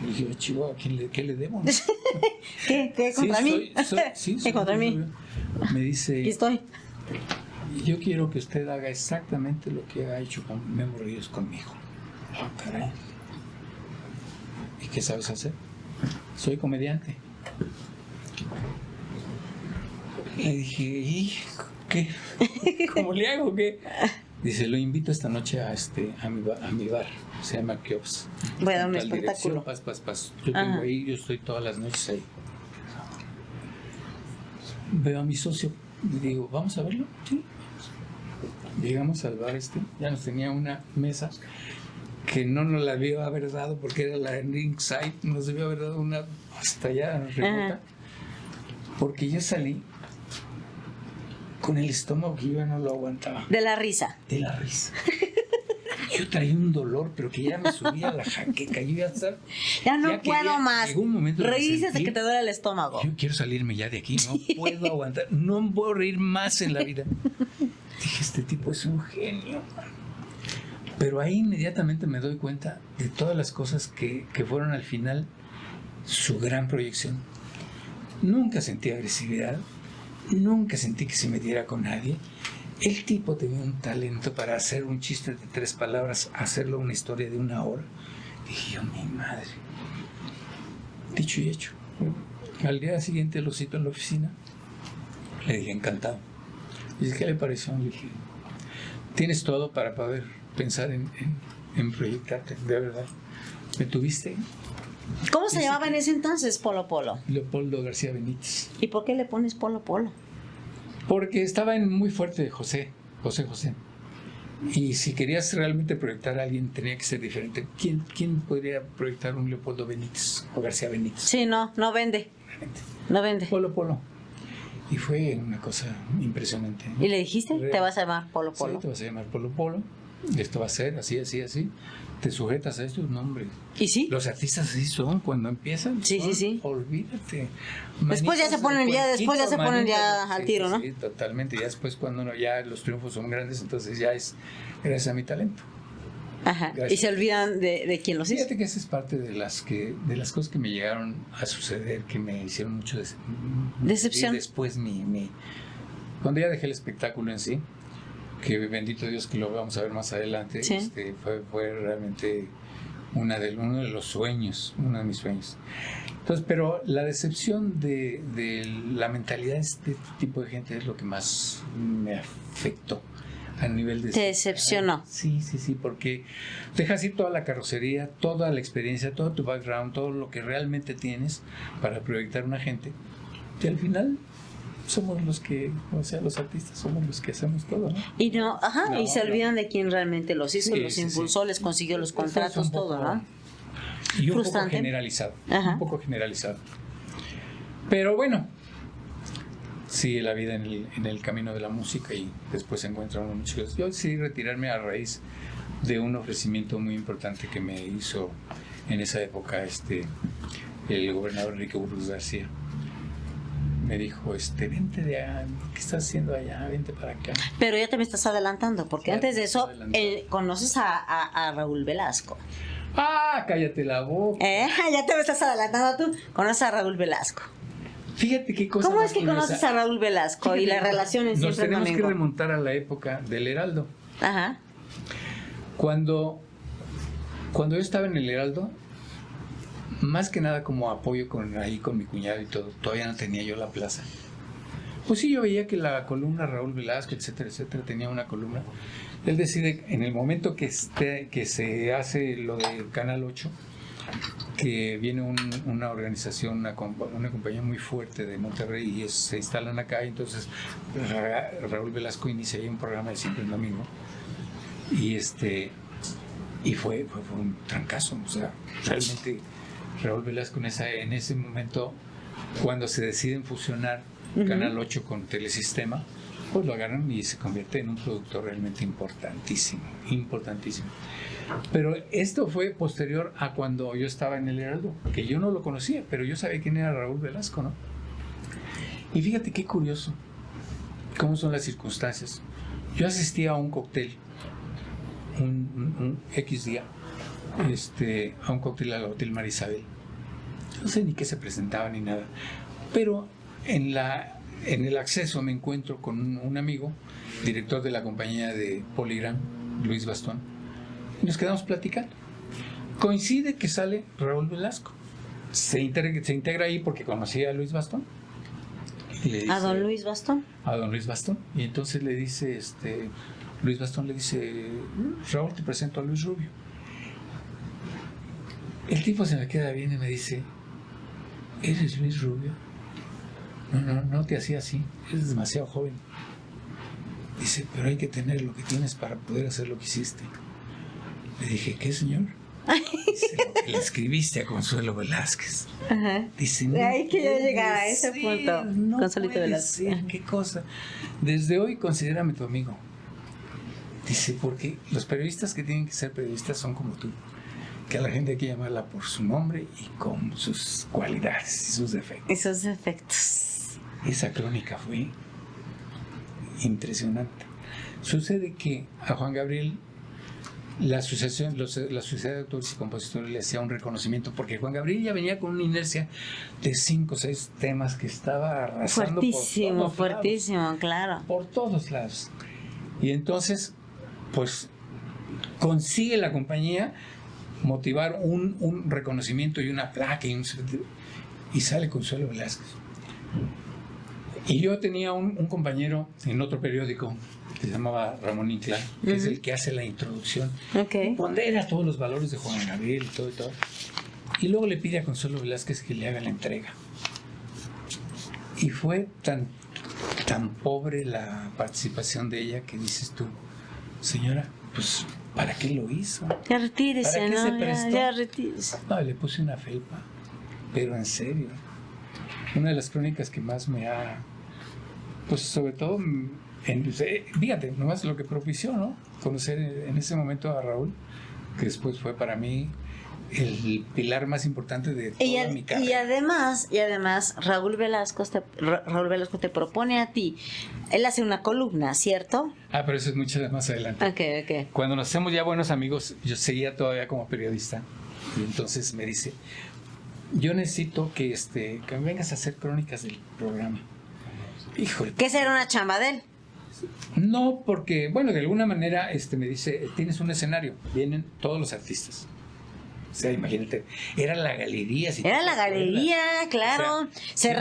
Y dije: Chihuahua, ¿qué le debo? ¿Qué contra mí? Sí, ¿Qué contra mí? Rubio. Me dice: aquí estoy. Yo quiero que usted haga exactamente lo que ha hecho con Memo Ríos conmigo. Oh, caray. ¿Y qué sabes hacer? Soy comediante. Le dije: ¿y qué? ¿Cómo le hago? ¿Qué? Dice: lo invito esta noche a mi bar. Se llama Keops. Voy a dar un espectáculo. Pas. Yo tengo ahí, yo estoy todas las noches ahí. Veo a mi socio y digo: ¿vamos a verlo? Sí. Llegamos al bar ya nos tenía una mesa que no nos la debió haber dado porque era la ringside, nos debió haber dado una hasta allá remota, porque yo salí con el estómago que yo ya no lo aguantaba. De la risa. Yo traía un dolor, pero que ya me subía a la jaqueca. Yo ya no puedo más. Llegó un momento reírse hasta que te duele el estómago. Yo quiero salirme ya de aquí, no puedo aguantar, no puedo reír más en la vida. Dije: este tipo es un genio. Pero ahí inmediatamente me doy cuenta de todas las cosas que fueron al final su gran proyección. Nunca sentí agresividad, nunca sentí que se metiera con nadie. El tipo tenía un talento para hacer un chiste de 3 palabras, hacerlo una historia de 1 hora. Dije yo, mi madre. Dicho y hecho. Al día siguiente lo cito en la oficina. Le dije, encantado. Y dice, ¿qué le pareció? Le dije, tienes todo para poder pensar en proyectarte, de verdad. ¿Me tuviste? ¿Cómo se llamaba en ese entonces Polo Polo? Leopoldo García Benítez. ¿Y por qué le pones Polo Polo? Porque estaba en muy fuerte José. Y si querías realmente proyectar a alguien, tenía que ser diferente. ¿Quién podría proyectar un Leopoldo Benítez o García Benítez? Sí, no vende. No vende. Polo Polo. Y fue una cosa impresionante. ¿Y le dijiste? ¿Te vas a llamar Polo Polo? Sí, te vas a llamar Polo Polo. Esto va a ser así. Te sujetas a esto, no, hombre. ¿Y sí? Los artistas así son cuando empiezan. Sí. Olvídate. Después ya se ponen al tiro, ¿no? Sí, totalmente. Ya después cuando ya los triunfos son grandes, entonces ya es gracias a mi talento. Ajá. Gracias. Y se olvidan de quién los hizo. Fíjate que esa es parte de las cosas que me llegaron a suceder, que me hicieron mucho decepción. Y después cuando ya dejé el espectáculo en sí, que bendito Dios que lo vamos a ver más adelante, sí. Fue realmente uno de mis sueños. Entonces, pero la decepción de la mentalidad de este tipo de gente es lo que más me afectó a nivel de... ¿Te decepcionó? Sí, porque dejas ir toda la carrocería, toda la experiencia, todo tu background, todo lo que realmente tienes para proyectar a una gente, y al final somos los que, los artistas somos los que hacemos todo, ¿no? Y se olvidan de quién realmente los hizo, los impulsó, les consiguió los contratos, todo, ¿no? Y un frustrante. poco generalizado. Pero bueno, sigue la vida en el camino de la música y después se encuentra uno muchas cosas. Yo decidí retirarme a raíz de un ofrecimiento muy importante que me hizo en esa época el gobernador Enrique Burgos García. Me dijo, vente de allá, ¿qué estás haciendo allá? Vente para acá. Pero ya te me estás adelantando, porque Ya antes de eso conoces a Raúl Velasco. ¡Ah, cállate la boca! Ya te me estás adelantando tú. Conoces a Raúl Velasco. Fíjate qué cosa. ¿Cómo es que conoces a Raúl Velasco? Fíjate, y las relaciones nos siempre tenemos que remontar a la época del Heraldo. Ajá. Cuando yo estaba en el Heraldo, más que nada como apoyo con mi cuñado y todo, todavía no tenía yo la plaza. Pues sí, yo veía que la columna Raúl Velasco, etcétera, tenía una columna. Él decide, en el momento que se hace lo de Canal 8, que viene una organización, una compañía muy fuerte de Monterrey y se instalan acá, y entonces Raúl Velasco inicia ahí un programa de Siempre el Domingo. Y fue un trancazo, o sea, realmente Raúl Velasco en ese momento, cuando se deciden fusionar Canal 8 con Telesistema, pues lo agarran y se convierte en un productor realmente importantísimo. Pero esto fue posterior a cuando yo estaba en el Heraldo, que yo no lo conocía, pero yo sabía quién era Raúl Velasco, ¿no? Y fíjate qué curioso, cómo son las circunstancias. Yo asistí a un cóctel, un X día, a un cóctel al Hotel Mar Isabel. No sé ni qué se presentaba ni nada, pero en el acceso me encuentro con un amigo, director de la compañía de Polygram, Luis Bastón, y nos quedamos platicando. Coincide que sale Raúl Velasco, se integra ahí porque conocía a Luis Bastón. ¿A don Luis Bastón? A don Luis Bastón. Y entonces le dice, Luis Bastón le dice, Raúl, te presento a Luis Rubio. El tipo se me queda bien y me dice, ¿eres Luis Rubio? No te hacía así, eres demasiado joven. Dice, pero hay que tener lo que tienes para poder hacer lo que hiciste. Le dije, ¿qué, señor? Dice, lo que le escribiste a Consuelo Velázquez. Ajá. Dice, de ahí que yo llegara a ese punto. No Consuelito puede Velázquez. ser, qué cosa. Desde hoy considérame tu amigo. Dice, porque los periodistas que tienen que ser periodistas son como tú, que a la gente hay que llamarla por su nombre y con sus cualidades y sus defectos. Esa crónica fue impresionante. Sucede que a Juan Gabriel la Sociedad de Autores y Compositores le hacía un reconocimiento, porque Juan Gabriel ya venía con una inercia de 5 o 6 temas que estaba arrasando fuertísimo, lados, claro. por todos lados. Y entonces, pues, consigue la compañía motivar un reconocimiento y una placa y sale Consuelo Velázquez. Y yo tenía un compañero en otro periódico que se llamaba Ramón Inclán, que es el que hace la introducción, pondera todos los valores de Juan Gabriel y todo y todo. Y luego le pide a Consuelo Velázquez que le haga la entrega. Y fue tan pobre la participación de ella que dices tú, señora, pues, ¿para qué lo hizo? Ya retírese, ¿Para qué ¿no? se prestó? Ya retírese. No, le puse una felpa, pero en serio. Una de las crónicas que más me ha, pues sobre todo, fíjate, nomás lo que propició, ¿no? Conocer en ese momento a Raúl, que después fue para mí el pilar más importante de toda mi carrera. Y además Raúl Velasco te propone a ti, él hace una columna, ¿cierto? Ah, pero eso es mucho más adelante. Ok. Cuando nos hacemos ya buenos amigos, yo seguía todavía como periodista, y entonces me dice, yo necesito que me vengas a hacer crónicas del programa. Híjole. ¿Qué será una chamba de él? No, porque, bueno, de alguna manera me dice, tienes un escenario, vienen todos los artistas. O sea, imagínate, era la galería. Era la galería, claro. O sea,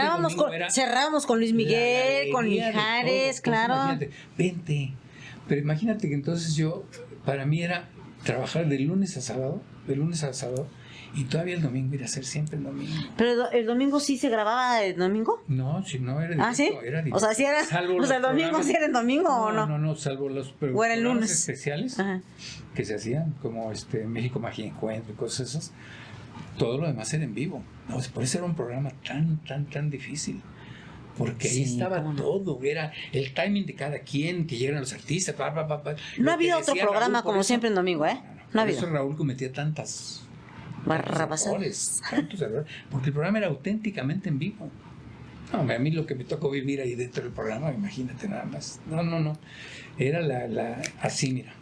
cerrábamos con Luis Miguel, con Mijares, claro. Imagínate, vente. Pero imagínate que entonces para mí era trabajar de lunes a sábado, y todavía el domingo ir a hacer siempre el domingo. ¿Pero el domingo sí se grababa el domingo? No, si no era directo. ¿Ah, sí? Era directo. O sea, ¿sí era, el domingo sí era el domingo o no? No, salvo los o era el lunes especiales que se hacían, como México Magia Encuentro y cosas esas. Todo lo demás era en vivo. No, por eso era un programa tan difícil. Porque ahí estaba todo, era el timing de cada quien, que llegan los artistas, No había otro programa Raúl, como siempre en domingo, ¿eh? No había. Por eso Raúl cometía tantos errores, porque el programa era auténticamente en vivo. No, a mí lo que me tocó vivir ahí dentro del programa, imagínate nada más. No. Era así, mira,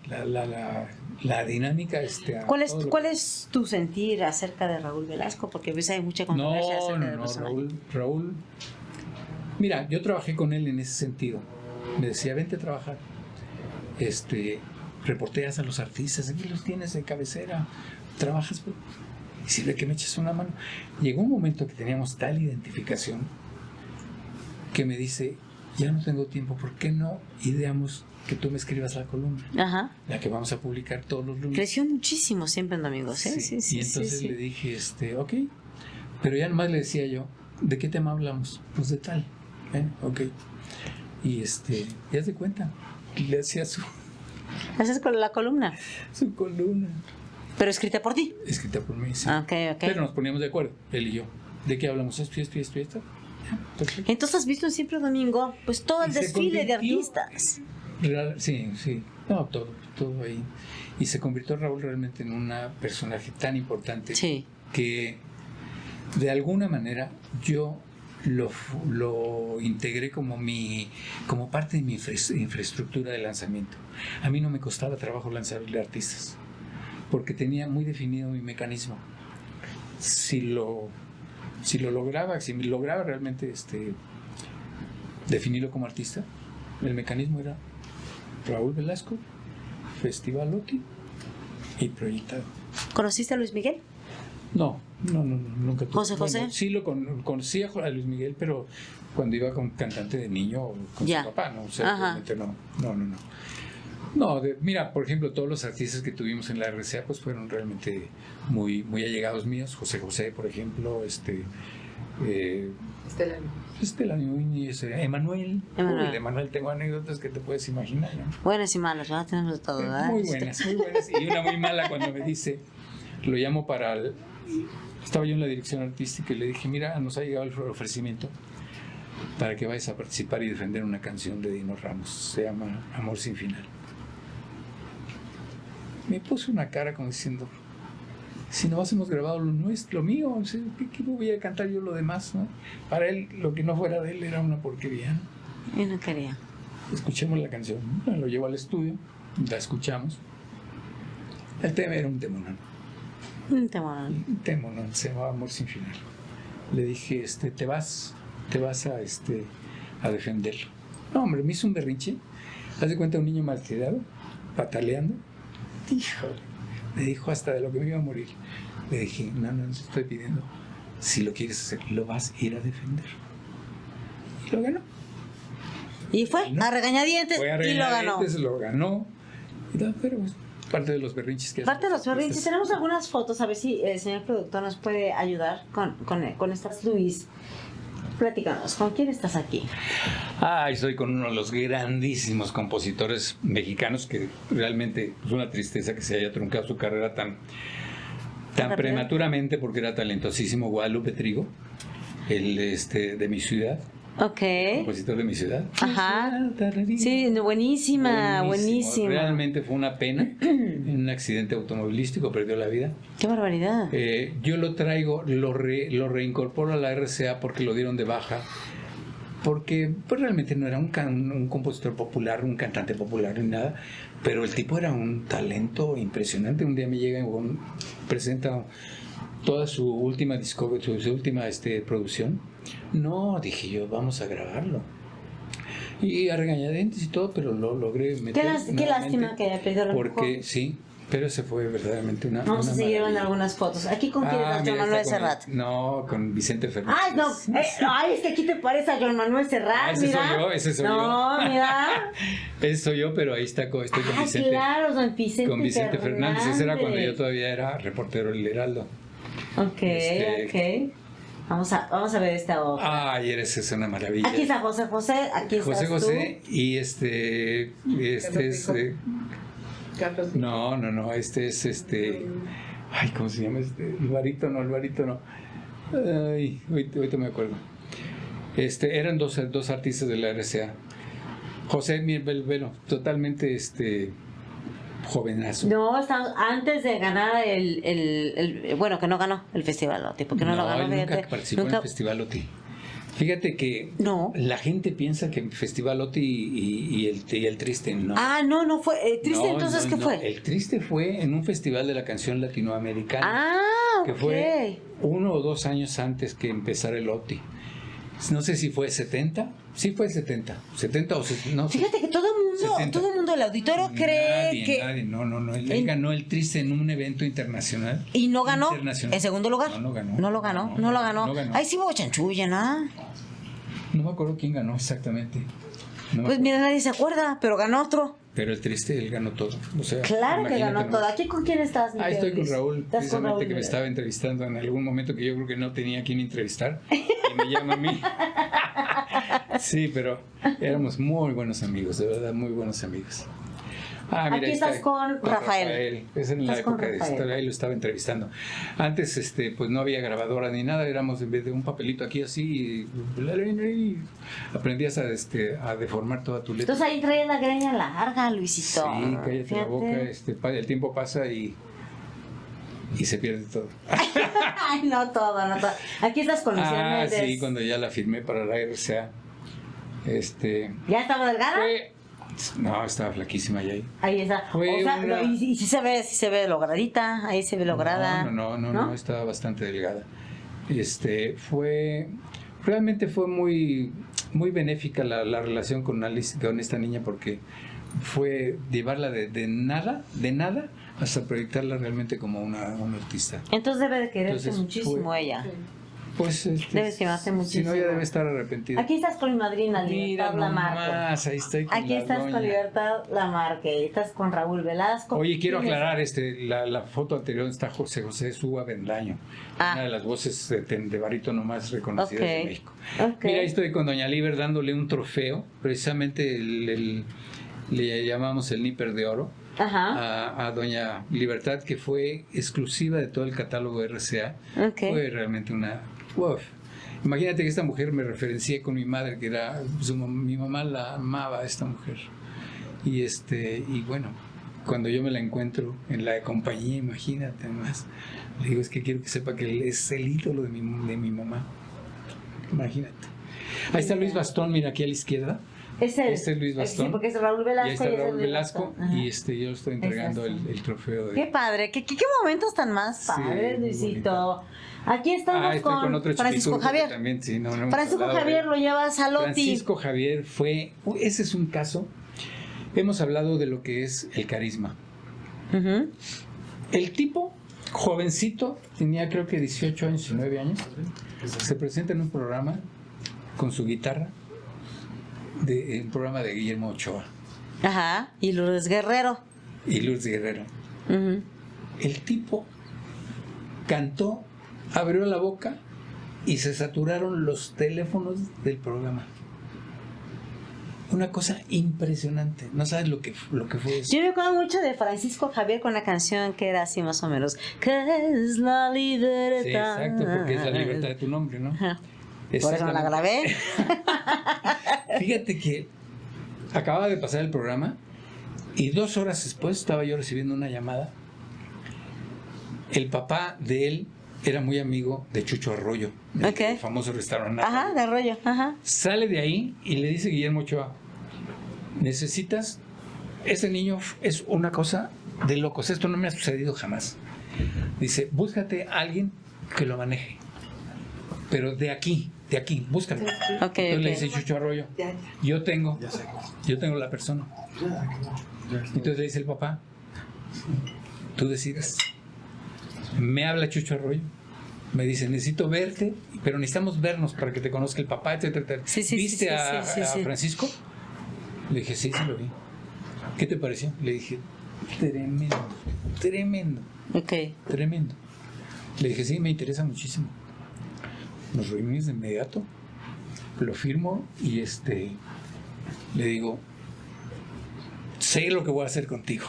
la dinámica. ¿Cuál es tu sentir acerca de Raúl Velasco? Porque ves hay mucha controversia acerca del personaje. Raúl. Mira, yo trabajé con él en ese sentido. Me decía, vente a trabajar. Reporteas a los artistas, aquí los tienes de cabecera, trabajas, y sirve que me eches una mano. Llegó un momento que teníamos tal identificación que me dice, ya no tengo tiempo, ¿por qué no ideamos que tú me escribas la columna? Ajá. La que vamos a publicar todos los lunes. Creció muchísimo siempre en domingos, ¿eh? Sí. Y entonces le dije, ok, pero ya nomás le decía yo, ¿de qué tema hablamos? Pues de tal, ok. Y ya se cuenta, le hacía ¿Haces con la columna? Su columna. ¿Pero escrita por ti? Escrita por mí, sí. Ok. Pero nos poníamos de acuerdo, él y yo. ¿De qué hablamos? Esto. Entonces has visto en Siempre Domingo, pues todo el desfile de artistas. Sí. No, todo ahí. Y se convirtió Raúl realmente en un personaje tan importante que de alguna manera yo lo integré como parte de mi infraestructura de lanzamiento. A mí no me costaba trabajo lanzarle artistas, porque tenía muy definido mi mecanismo. Si me lograba realmente definirlo como artista, el mecanismo era Raúl Velasco, Festival OTI y Proyectado. ¿Conociste a Luis Miguel? No, nunca tuve. ¿José? Bueno, sí lo conocí a Luis Miguel, pero cuando iba con cantante de niño o con su papá, ¿no? O sea, realmente no. No, mira, por ejemplo, todos los artistas que tuvimos en la RCA pues fueron realmente muy, muy allegados míos. José, por ejemplo, Estela Núñez, Emanuel. De Emanuel tengo anécdotas que te puedes imaginar, ¿no? Buenas y malas, ¿verdad? Tenemos de todo, ¿verdad? Muy buenas. Y una muy mala cuando me dice, lo llamo estaba yo en la dirección artística y le dije, mira, nos ha llegado el ofrecimiento para que vayas a participar y defender una canción de Dino Ramos, se llama Amor sin final. Me puso una cara como diciendo, si no hemos grabado lo mío, o sea, ¿qué voy a cantar yo lo demás, ¿no? Para él, lo que no fuera de él era una porquería. Yo no quería. Escuchemos la canción, lo llevo al estudio, la escuchamos. El tema era un temonón. Un temonón, se llamaba Amor sin final. Le dije, te vas a defenderlo. No, hombre, me hizo un berrinche. Haz de cuenta un niño malcriado, pataleando. Híjole. Me dijo hasta de lo que me iba a morir. Le dije, no te estoy pidiendo. Si lo quieres hacer, lo vas a ir a defender. Y lo ganó. Y fue a regañadientes y lo ganó. Lo ganó. Pero pues, parte de los berrinches que parte de los berrinches. Tenemos algunas fotos, a ver si el señor productor nos puede ayudar con estas. Luis, platícanos, ¿con quién estás aquí? Estoy con uno de los grandísimos compositores mexicanos, que realmente es una tristeza que se haya truncado su carrera tan prematuramente, porque era talentosísimo. Guadalupe Trigo, el de mi ciudad. Ok. Compositor de mi ciudad. Ajá. Sí, buenísima. Realmente fue una pena. En un accidente automovilístico perdió la vida. ¡Qué barbaridad! Yo lo traigo, lo reincorporo a la RCA porque lo dieron de baja. Porque pues, realmente no era un compositor popular, un cantante popular ni nada. Pero el tipo era un talento impresionante. Un día me llega y presenta toda su última su última producción. No, dije yo, vamos a grabarlo. Y a regañadientes y todo, pero lo logré meter. Qué lástima que haya perdido el porque sí, pero ese fue verdaderamente una. Vamos a seguir viendo algunas fotos. ¿Aquí con quién estás, Joan Manuel Serrat? No, con Vicente Fernández. Ay, no, es que aquí te parece a Joan Manuel Serrat. Ese soy yo. No, mira. Ese soy yo, pero ahí estoy con Vicente. Claro, don Vicente. Con Vicente Fernández. Ese era cuando yo todavía era reportero del Heraldo. Ok. Vamos a ver esta obra. Es una maravilla. Aquí está José, aquí estás José, tú. Y este es... No, este es Ay, ¿cómo se llama? El barítono. Ay, ahorita me acuerdo. Eran dos artistas de la RCA. José Mirbel, totalmente jovenazo. No, estamos antes de ganar bueno, que no ganó el Festival Oti, porque no lo ganó. Él nunca participó en el Festival Oti. Fíjate que la gente piensa que el Festival Oti y el Triste no. No fue. ¿Triste entonces qué fue? El Triste fue en un festival de la canción latinoamericana. Que fue 1 o 2 años antes que empezara el Oti. No sé si fue 70. Sí fue 70 o no. Fíjate que todo el mundo del auditorio cree que... Nadie, no. Él ganó el Triste en un evento internacional. ¿Y no ganó? ¿En segundo lugar? No lo ganó. Ahí sí hubo chanchulla, ¿no? No me acuerdo quién ganó exactamente. Pues mira, nadie se acuerda, pero ganó otro. Pero el Triste, él ganó todo. O sea, claro que ganó todo. ¿Aquí con quién estás, mi estoy con Raúl, precisamente Raúl, que me estaba entrevistando en algún momento que yo creo que no tenía a quién entrevistar. Y me llama a mí. Sí, pero éramos muy buenos amigos, de verdad, muy buenos amigos. Mira, aquí estás con Rafael. Es en la época de historia, ahí lo estaba entrevistando. Antes, pues no había grabadora ni nada, éramos en vez de un papelito aquí así, y aprendías a deformar toda tu letra. Entonces ahí traías la greña larga, Luisito. Sí, cállate la boca, el tiempo pasa y se pierde todo. Ay, no todo. Aquí estás con Lucía Méndez. Sí, cuando ya la firmé para la RCA. ¿Ya estaba delgada? No, estaba flaquísima ya ahí. Ahí está. Y si se ve logradita, ahí se ve lograda. No, estaba bastante delgada. Realmente fue muy, muy benéfica la relación con esta niña, porque fue llevarla de nada hasta proyectarla realmente como una artista. Entonces debe de quererse muchísimo ella. Pues debe estimarse muchísimo. Si no, ella debe estar arrepentida. Aquí estás con mi madrina Libertad Lamarque. Ahí estoy con Aquí estás con Libertad Lamarque. Estás con Raúl Velasco. Oye, quiero aclarar, la foto anterior está José Suba Bendaño, una de las voces de barítono más reconocidas de México. Mira, ahí estoy con doña Liber dándole un trofeo, precisamente le llamamos el Níper de Oro. A doña Libertad, que fue exclusiva de todo el catálogo RCA. Fue realmente una... Imagínate que esta mujer me referencié con mi madre, que era mi mamá la amaba a esta mujer. Y bueno, cuando yo me la encuentro en la compañía, imagínate más, le digo, es que quiero que sepa que es el ídolo de mi mamá. Imagínate. Ahí está Luis Bastón, mira, aquí a la izquierda. Este es Luis Bastón. Sí, porque es Raúl Velasco. Y ahí está Raúl Velasco. Y yo estoy entregando el trofeo. Qué padre, qué momentos tan más padres, Luisito. Aquí estamos con Francisco Javier. También, sí, Francisco Javier lo llevas al Oti. Francisco Javier ese es un caso. Hemos hablado de lo que es el carisma. El tipo, jovencito, tenía creo que 18 años, 19 años, se presenta en un programa con su guitarra, un programa de Guillermo Ochoa. Ajá, y Lourdes Guerrero. Y Lourdes Guerrero. Uh-huh. El tipo cantó, abrió la boca y se saturaron los teléfonos del programa. Una cosa impresionante. No sabes lo que fue eso. Yo me acuerdo mucho de Francisco Javier con la canción que era así más o menos. ¿Qué es la libertad? Sí, exacto, porque es la libertad de tu nombre, ¿no? Ajá. Por eso no la grabé. Fíjate que acababa de pasar el programa y 2 horas después estaba yo recibiendo una llamada. El papá de él era muy amigo de Chucho Arroyo, del famoso restaurante. Ajá, de Arroyo. Ajá. Sale de ahí y le dice Guillermo Ochoa, necesitas, ese niño es una cosa de locos, esto no me ha sucedido jamás. Dice, búscate a alguien que lo maneje, pero de aquí, búscalo. Entonces le dice Chucho Arroyo, yo tengo la persona. Entonces le dice el papá, tú decides. Me habla Chucho Arroyo, me dice, necesito verte, pero necesitamos vernos para que te conozca el papá, etcétera. ¿Viste a Francisco? Le dije, sí, lo vi. ¿Qué te pareció? Le dije, tremendo. Tremendo. Le dije, sí, me interesa muchísimo. Nos reunimos de inmediato, lo firmo y le digo, sé lo que voy a hacer contigo.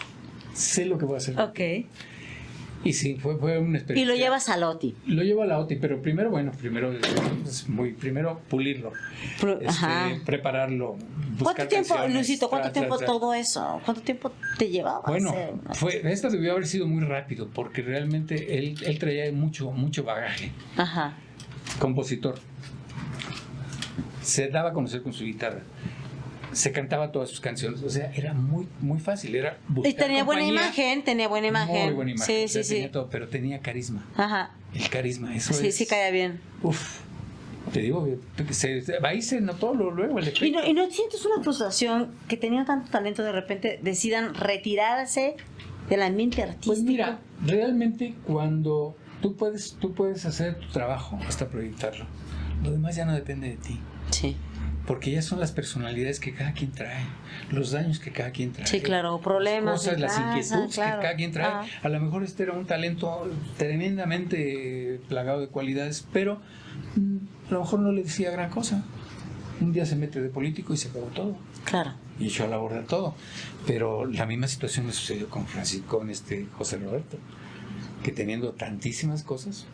Y sí, fue una experiencia. Y lo llevas a la OTI. Lo llevo a la OTI, pero primero pulirlo, prepararlo. ¿Cuánto tiempo, Luisito, todo eso? ¿Cuánto tiempo te llevaba? Bueno, esto debió haber sido muy rápido, porque realmente él traía mucho bagaje. Ajá. Compositor. Se daba a conocer con su guitarra. Se cantaba todas sus canciones, o sea, era muy fácil, era buscar y tenía buena imagen. Muy buena imagen. Sí. Tenía todo, pero tenía carisma. Ajá. El carisma, eso es. Sí, caía bien. Uf, te digo, ahí se notó luego el efecto. ¿Y no sientes una frustración que teniendo tanto talento de repente decidan retirarse del ambiente artístico? Pues mira, realmente cuando tú puedes hacer tu trabajo hasta proyectarlo, lo demás ya no depende de ti. Sí. Porque ya son las personalidades que cada quien trae, los daños que cada quien trae. Sí, claro, problemas. Las inquietudes que cada quien trae. A lo mejor era un talento tremendamente plagado de cualidades, pero a lo mejor no le decía gran cosa. Un día se mete de político y se acabó todo. Claro. Y echó a la borda todo. Pero la misma situación me sucedió con José Roberto, que teniendo tantísimas cosas,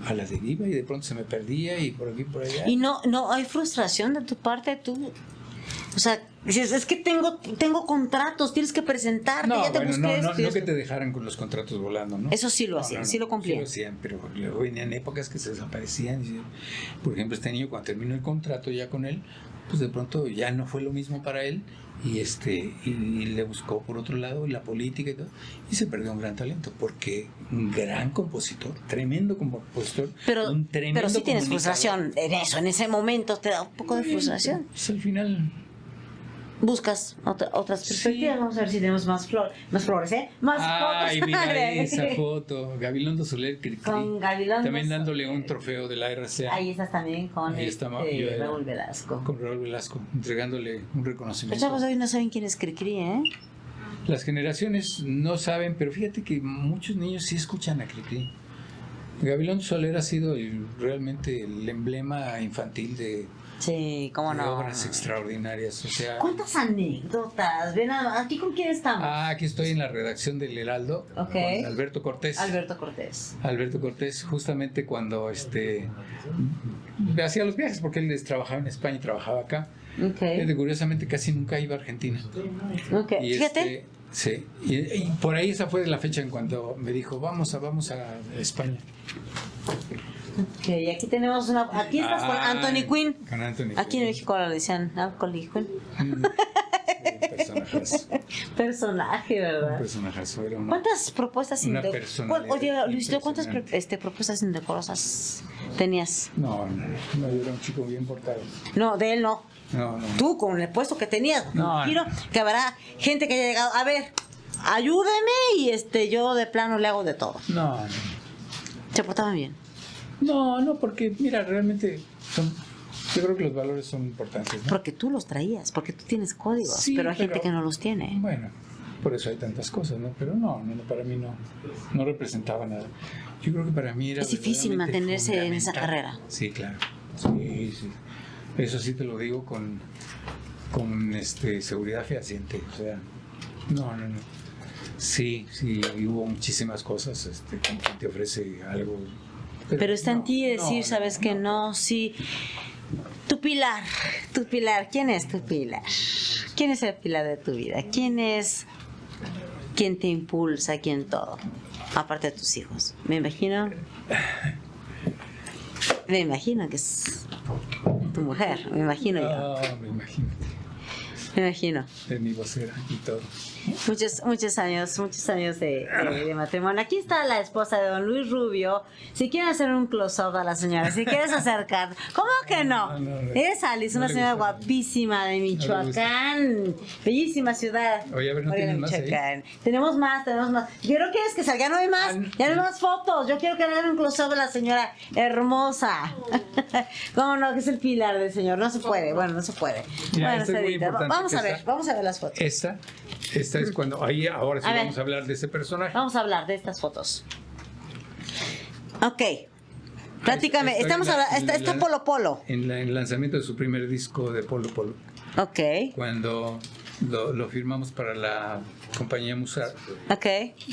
a la deriva, y de pronto se me perdía y por aquí por allá. Y no hay frustración de tu parte, tú, o sea, dices, es que tengo contratos, tienes que presentarte, no, ya te busqué no que te dejaran con los contratos volando, ¿no? Eso sí lo hacían, sí lo cumplían. Sí lo hacían, pero luego venían épocas que se desaparecían. Por ejemplo, este niño, cuando terminó el contrato ya con él, pues de pronto ya no fue lo mismo para él, y le buscó por otro lado la política y todo, y se perdió un gran talento, porque un gran compositor, tremendo compositor, pero sí tienes frustración en ese momento te da un poco de frustración. Pues al final buscas otras perspectivas. Sí. Vamos a ver si tenemos más flores, ¿eh? Más fotos. Ay, mira ahí esa foto. Gabilondo Soler, con Gabilondo también dándole un trofeo de la RCA. Ahí estás también con Raúl Velasco. Con Raúl Velasco, entregándole un reconocimiento. Los chavos hoy no saben quién es Cricri, ¿eh? Las generaciones no saben, pero fíjate que muchos niños sí escuchan a Cricri. Gabilondo Soler ha sido realmente el emblema infantil de obras extraordinarias. O sea, ¿cuántas anécdotas? Ven, ¿aquí con quién estamos? Aquí estoy en la redacción del Heraldo, con Alberto Cortés. Alberto Cortés, justamente cuando hacía los viajes, porque él trabajaba en España y trabajaba acá. Curiosamente casi nunca iba a Argentina. Y fíjate. Sí, y por ahí esa fue la fecha en cuando me dijo, vamos a España. Ok, aquí tenemos aquí estás con Anthony Quinn. Con Anthony aquí Quinn. En México le decían Anthony Quinn. Personaje, ¿verdad? Un personajazo. ¿Cuántas propuestas Oye, Luis, ¿cuántas propuestas indecorosas tenías? No, yo era un chico bien portado. No, de él no. No. Tú, con el puesto que tenías, quiero que habrá gente que haya llegado. A ver, ayúdeme y yo de plano le hago de todo. No, Se portaban bien. no, porque mira, realmente yo creo que los valores son importantes, ¿no? Porque tú los traías, porque tú tienes códigos, Sí, pero hay gente que no los tiene. Bueno, por eso hay tantas cosas, ¿no? Pero no, para mí no representaba nada. Yo creo que para mí era Es difícil verdaderamente mantenerse en esa fundamental. carrera. Sí, claro. Sí. Eso sí te lo digo con seguridad fehaciente. O sea, no. Sí, hubo muchísimas cosas con quien te ofrece algo. Pero está en ti decir, ¿sabes que no? Sí. Tu pilar. ¿Quién es tu pilar? ¿Quién es el pilar de tu vida? ¿Quién es quien te impulsa, quién todo? Aparte de tus hijos. Me imagino que es tu mujer. Me imagino yo. Me Me imagino. de mi vocera y todo. Muchos años de matrimonio. Aquí está la esposa de don Luis Rubio. Si quieren hacer un close-up a la señora, si quieres acercar, ¿cómo que no? No, Es Alice, una señora guapísima de Michoacán. Bellísima ciudad. Oye, a ver, ¿no tienen más ahí? Tenemos más. ¿Qué quieres que salga? Ya no hay más. Ya no hay más fotos. Yo quiero que hagan un close-up a la señora hermosa. ¿Cómo no? Que es el pilar del señor. No se puede. Bueno, no se puede. Mira, Bueno, esto es muy importante, vamos a ver las fotos. Esta es cuando, ahora sí vamos a hablar de ese personaje. Vamos a hablar de estas fotos. Ok. Platícame, está Polo Polo. En el lanzamiento de su primer disco de Polo Polo. Ok. Cuando lo firmamos para la compañía Musar. Ok.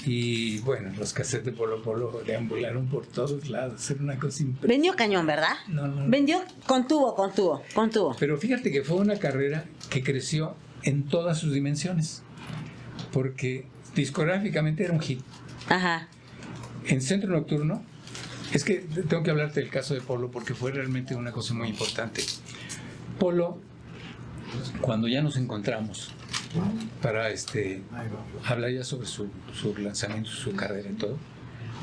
Y bueno, los cassettes de Polo Polo deambularon por todos lados. Era una cosa impresionante. Vendió cañón, ¿verdad? No. Vendió con tubo. Pero fíjate que fue una carrera que creció en todas sus dimensiones. Porque discográficamente era un hit. Ajá. En Centro Nocturno, es que tengo que hablarte del caso de Polo porque fue realmente una cosa muy importante. Polo, cuando ya nos encontramos para hablar ya sobre su lanzamiento, su carrera y todo,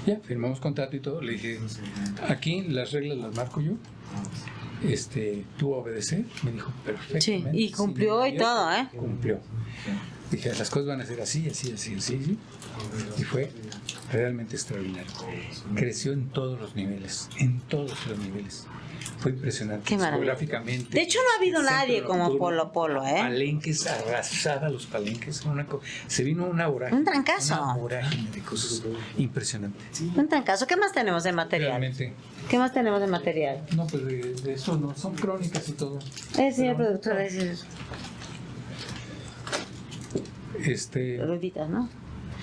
ya firmamos contrato y todo, le dije, aquí las reglas las marco yo, tú obedecer, me dijo perfectamente. Sí, y cumplió y todo, ¿eh? Cumplió. Dije, las cosas van a ser así. Y fue realmente extraordinario. Creció en todos los niveles. Fue impresionante. Qué maravilla. Discográficamente. De hecho, no ha habido nadie como Polo Polo, ¿eh? Palenques, arrasada los palenques. Se vino una vorágine. Un trancazo. Una vorágine de cosas impresionantes. Un trancazo. ¿Qué más tenemos de material? Realmente. ¿Qué más tenemos de material? No, pues de eso no. Son crónicas y todo. Señor productor, Rueditas, ¿no?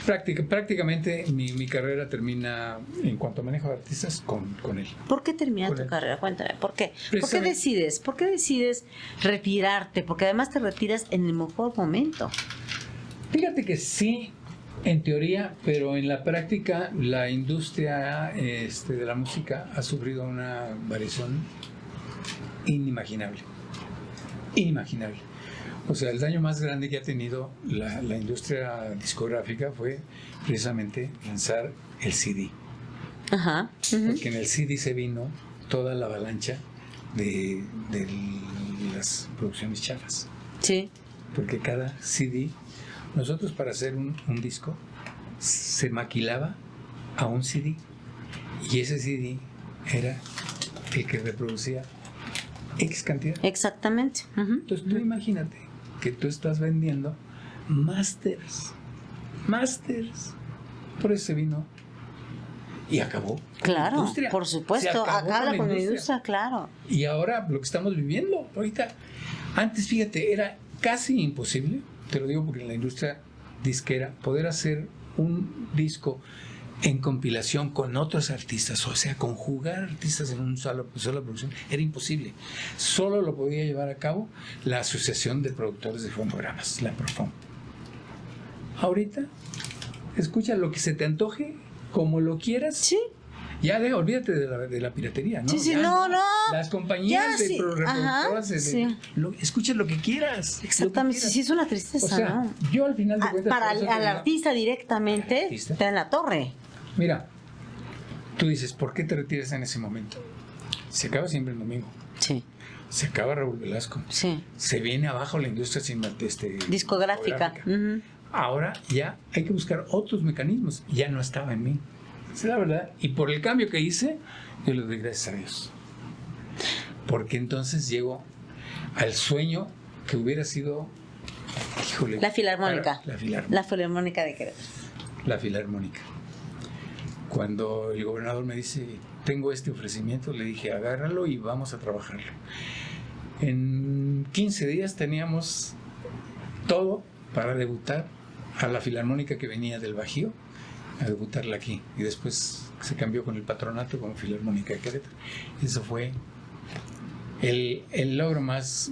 Prácticamente mi carrera termina en cuanto a manejo de artistas con él. ¿Por qué termina tu carrera? Cuéntame, ¿por qué? ¿Por qué decides retirarte? Porque además te retiras en el mejor momento. Fíjate que sí, en teoría, pero en la práctica la industria de la música ha sufrido una variación inimaginable. O sea, el daño más grande que ha tenido la industria discográfica fue precisamente lanzar el CD. Ajá. Porque en el CD se vino toda la avalancha de las producciones chafas. Sí. Porque cada CD, nosotros para hacer un disco, se maquilaba a un CD. Y ese CD era el que reproducía X cantidad. Exactamente. Entonces tú imagínate que tú estás vendiendo masters. Por eso se vino y acabó. Claro, por supuesto, acaba con la industria, claro. Y ahora lo que estamos viviendo ahorita, antes fíjate, era casi imposible, te lo digo porque en la industria disquera, poder hacer un disco en compilación con otros artistas, o sea, conjugar artistas en una sola producción, era imposible. Solo lo podía llevar a cabo la Asociación de Productores de Fonogramas, la Profom. Ahorita, escucha lo que se te antoje, como lo quieras. Sí. Ya olvídate de la piratería, ¿no? Sí, ya no. Las compañías de reproductoras, escucha lo que quieras. Exactamente, sí, es una tristeza, o sea, ¿no? yo al final de cuentas... Para al artista directamente, está en la torre. Mira, tú dices, ¿por qué te retiras en ese momento? Se acaba siempre el domingo. Sí. Se acaba Raúl Velasco. Sí. Se viene abajo la industria discográfica. ahora ya hay que buscar otros mecanismos. Ya no estaba en mí. Esa es la verdad. Y por el cambio que hice, yo le doy gracias a Dios. Porque entonces llego al sueño que hubiera sido, híjole, La Filarmónica. La Filarmónica. La Filarmónica de Querétaro. La Filarmónica. Cuando el gobernador me dice, tengo este ofrecimiento, le dije, agárralo y vamos a trabajarlo. En 15 días teníamos todo para debutar a la Filarmónica que venía del Bajío, a debutarla aquí. Y después se cambió con el patronato como Filarmónica de Querétaro. Eso fue el logro más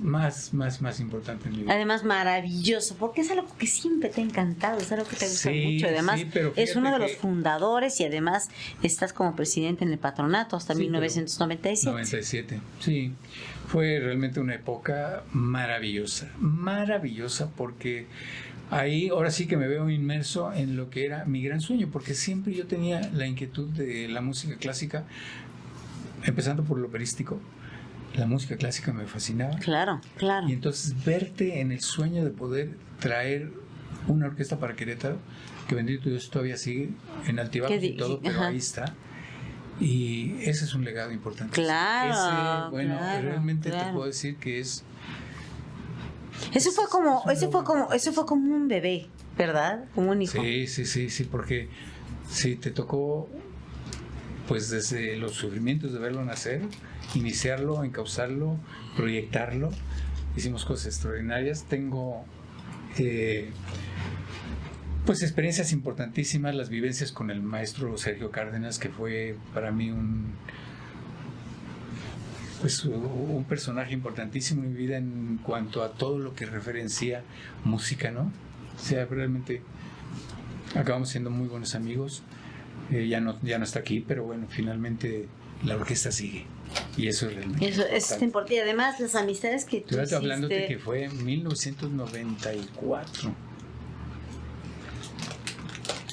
importante en mi vida. Además, maravilloso, porque es algo que siempre te ha encantado, es algo que te gusta mucho. Además, sí, pero es uno de los que fundadores y además estás como presidente en el patronato hasta 1997. 97, sí. Fue realmente una época maravillosa porque ahí ahora sí que me veo inmerso en lo que era mi gran sueño, porque siempre yo tenía la inquietud de la música clásica, empezando por lo operístico. La música clásica me fascinaba. Claro, claro. Y entonces verte en el sueño de poder traer una orquesta para Querétaro, que bendito Dios todavía sigue en altibajos y todo, pero ahí está. Y ese es un legado importante. Claro. Ese, realmente te puedo decir que es. Eso fue como un bebé, ¿verdad? Como un hijo. Sí, porque sí te tocó, pues desde los sufrimientos de verlo nacer, iniciarlo, encauzarlo, proyectarlo. Hicimos cosas extraordinarias. Tengo pues experiencias importantísimas, las vivencias con el maestro Sergio Cárdenas, que fue para mí un personaje importantísimo en mi vida en cuanto a todo lo que referencia música, ¿no? O sea, realmente acabamos siendo muy buenos amigos. Ya no está aquí, pero bueno, finalmente la orquesta sigue. Y eso es realmente eso es importante. Y además las amistades que tú hiciste. Hablándote que fue en 1994.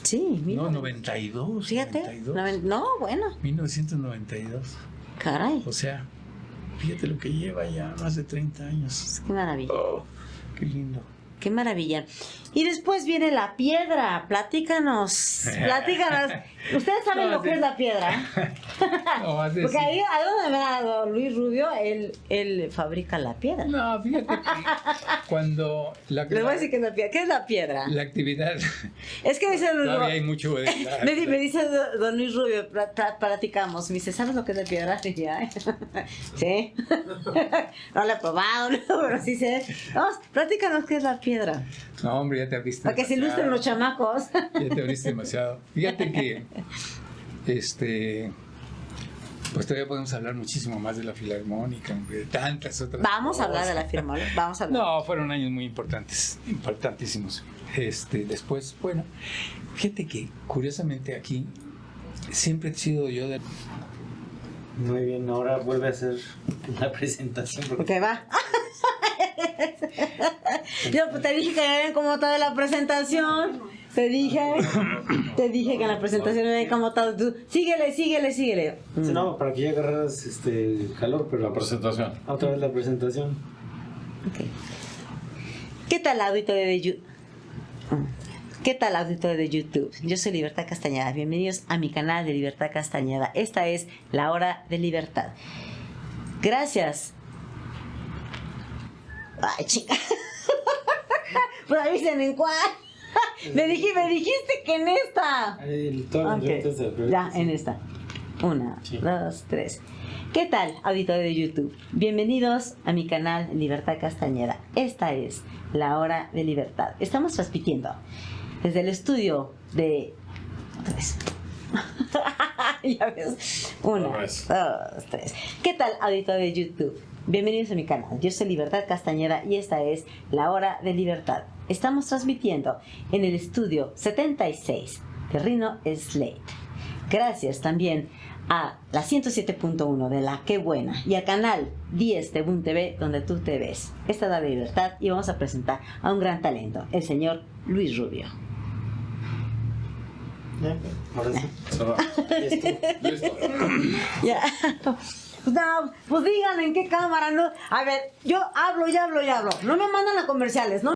Sí, no, 92. Fíjate. 92. No, bueno. 1992. Caray. O sea, fíjate lo que lleva ya más de 30 años. Qué maravilla. Oh, qué lindo. Qué maravilla. Y después viene la piedra. Platícanos. ¿Ustedes saben lo que es la piedra? No, porque ahí donde me ha dado Luis Rubio, él fabrica la piedra. No, fíjate que cuando... Les voy a decir que es la piedra. ¿Qué es la piedra? La actividad... Es que dice... Todavía hay mucho... me dice don Luis Rubio, platicamos. Me dice, ¿sabes lo que es la piedra? Y yo, sí. No la he probado, no, pero sí sé. Vamos, platícanos qué es la piedra. No, hombre, ya te abriste. Para que se ilustren los chamacos. Ya te abriste demasiado. Fíjate que pues todavía podemos hablar muchísimo más de la Filarmónica, de tantas otras Vamos cosas. a hablar de la Filarmónica, vamos a hablar. No, fueron años muy importantísimos. Después, bueno, fíjate que curiosamente aquí siempre he sido yo de... Muy bien, ahora vuelve a hacer la presentación. Porque va. Yo te dije que ven cómo está la presentación. Te dije que en la presentación ven cómo está. Tú, síguele. No, para que ya agarraras calor, pero La presentación. otra vez la presentación. Okay. ¿Qué tal auditorio de YouTube? ¿Qué tal auditorio de YouTube? Yo soy Libertad Castañeda. Bienvenidos a mi canal de Libertad Castañeda. Esta es La Hora de Libertad. Gracias. Ay, chica. Pues avisen en cuál. Me dijiste que en esta. Okay. Ya, en esta. 1, 2, 3. ¿Qué tal, auditorio de YouTube? Bienvenidos a mi canal Libertad Castañeda. Esta es La Hora de Libertad. Estamos transmitiendo desde el estudio de... Otra vez. Ya ves. 1, 2, 3. ¿Qué tal, auditorio de YouTube? Bienvenidos a mi canal. Yo soy Libertad Castañeda y esta es La Hora de Libertad. Estamos transmitiendo en el estudio 76 de Rhino Slate. Gracias también a la 107.1 de La Qué Buena y al canal 10 de Boom TV, donde tú te ves. Esta es La Libertad y vamos a presentar a un gran talento, el señor Luis Rubio. Ahora sí. Listo. Ya. No, pues digan en qué cámara, no. A ver, yo hablo. No me mandan a comerciales, ¿no?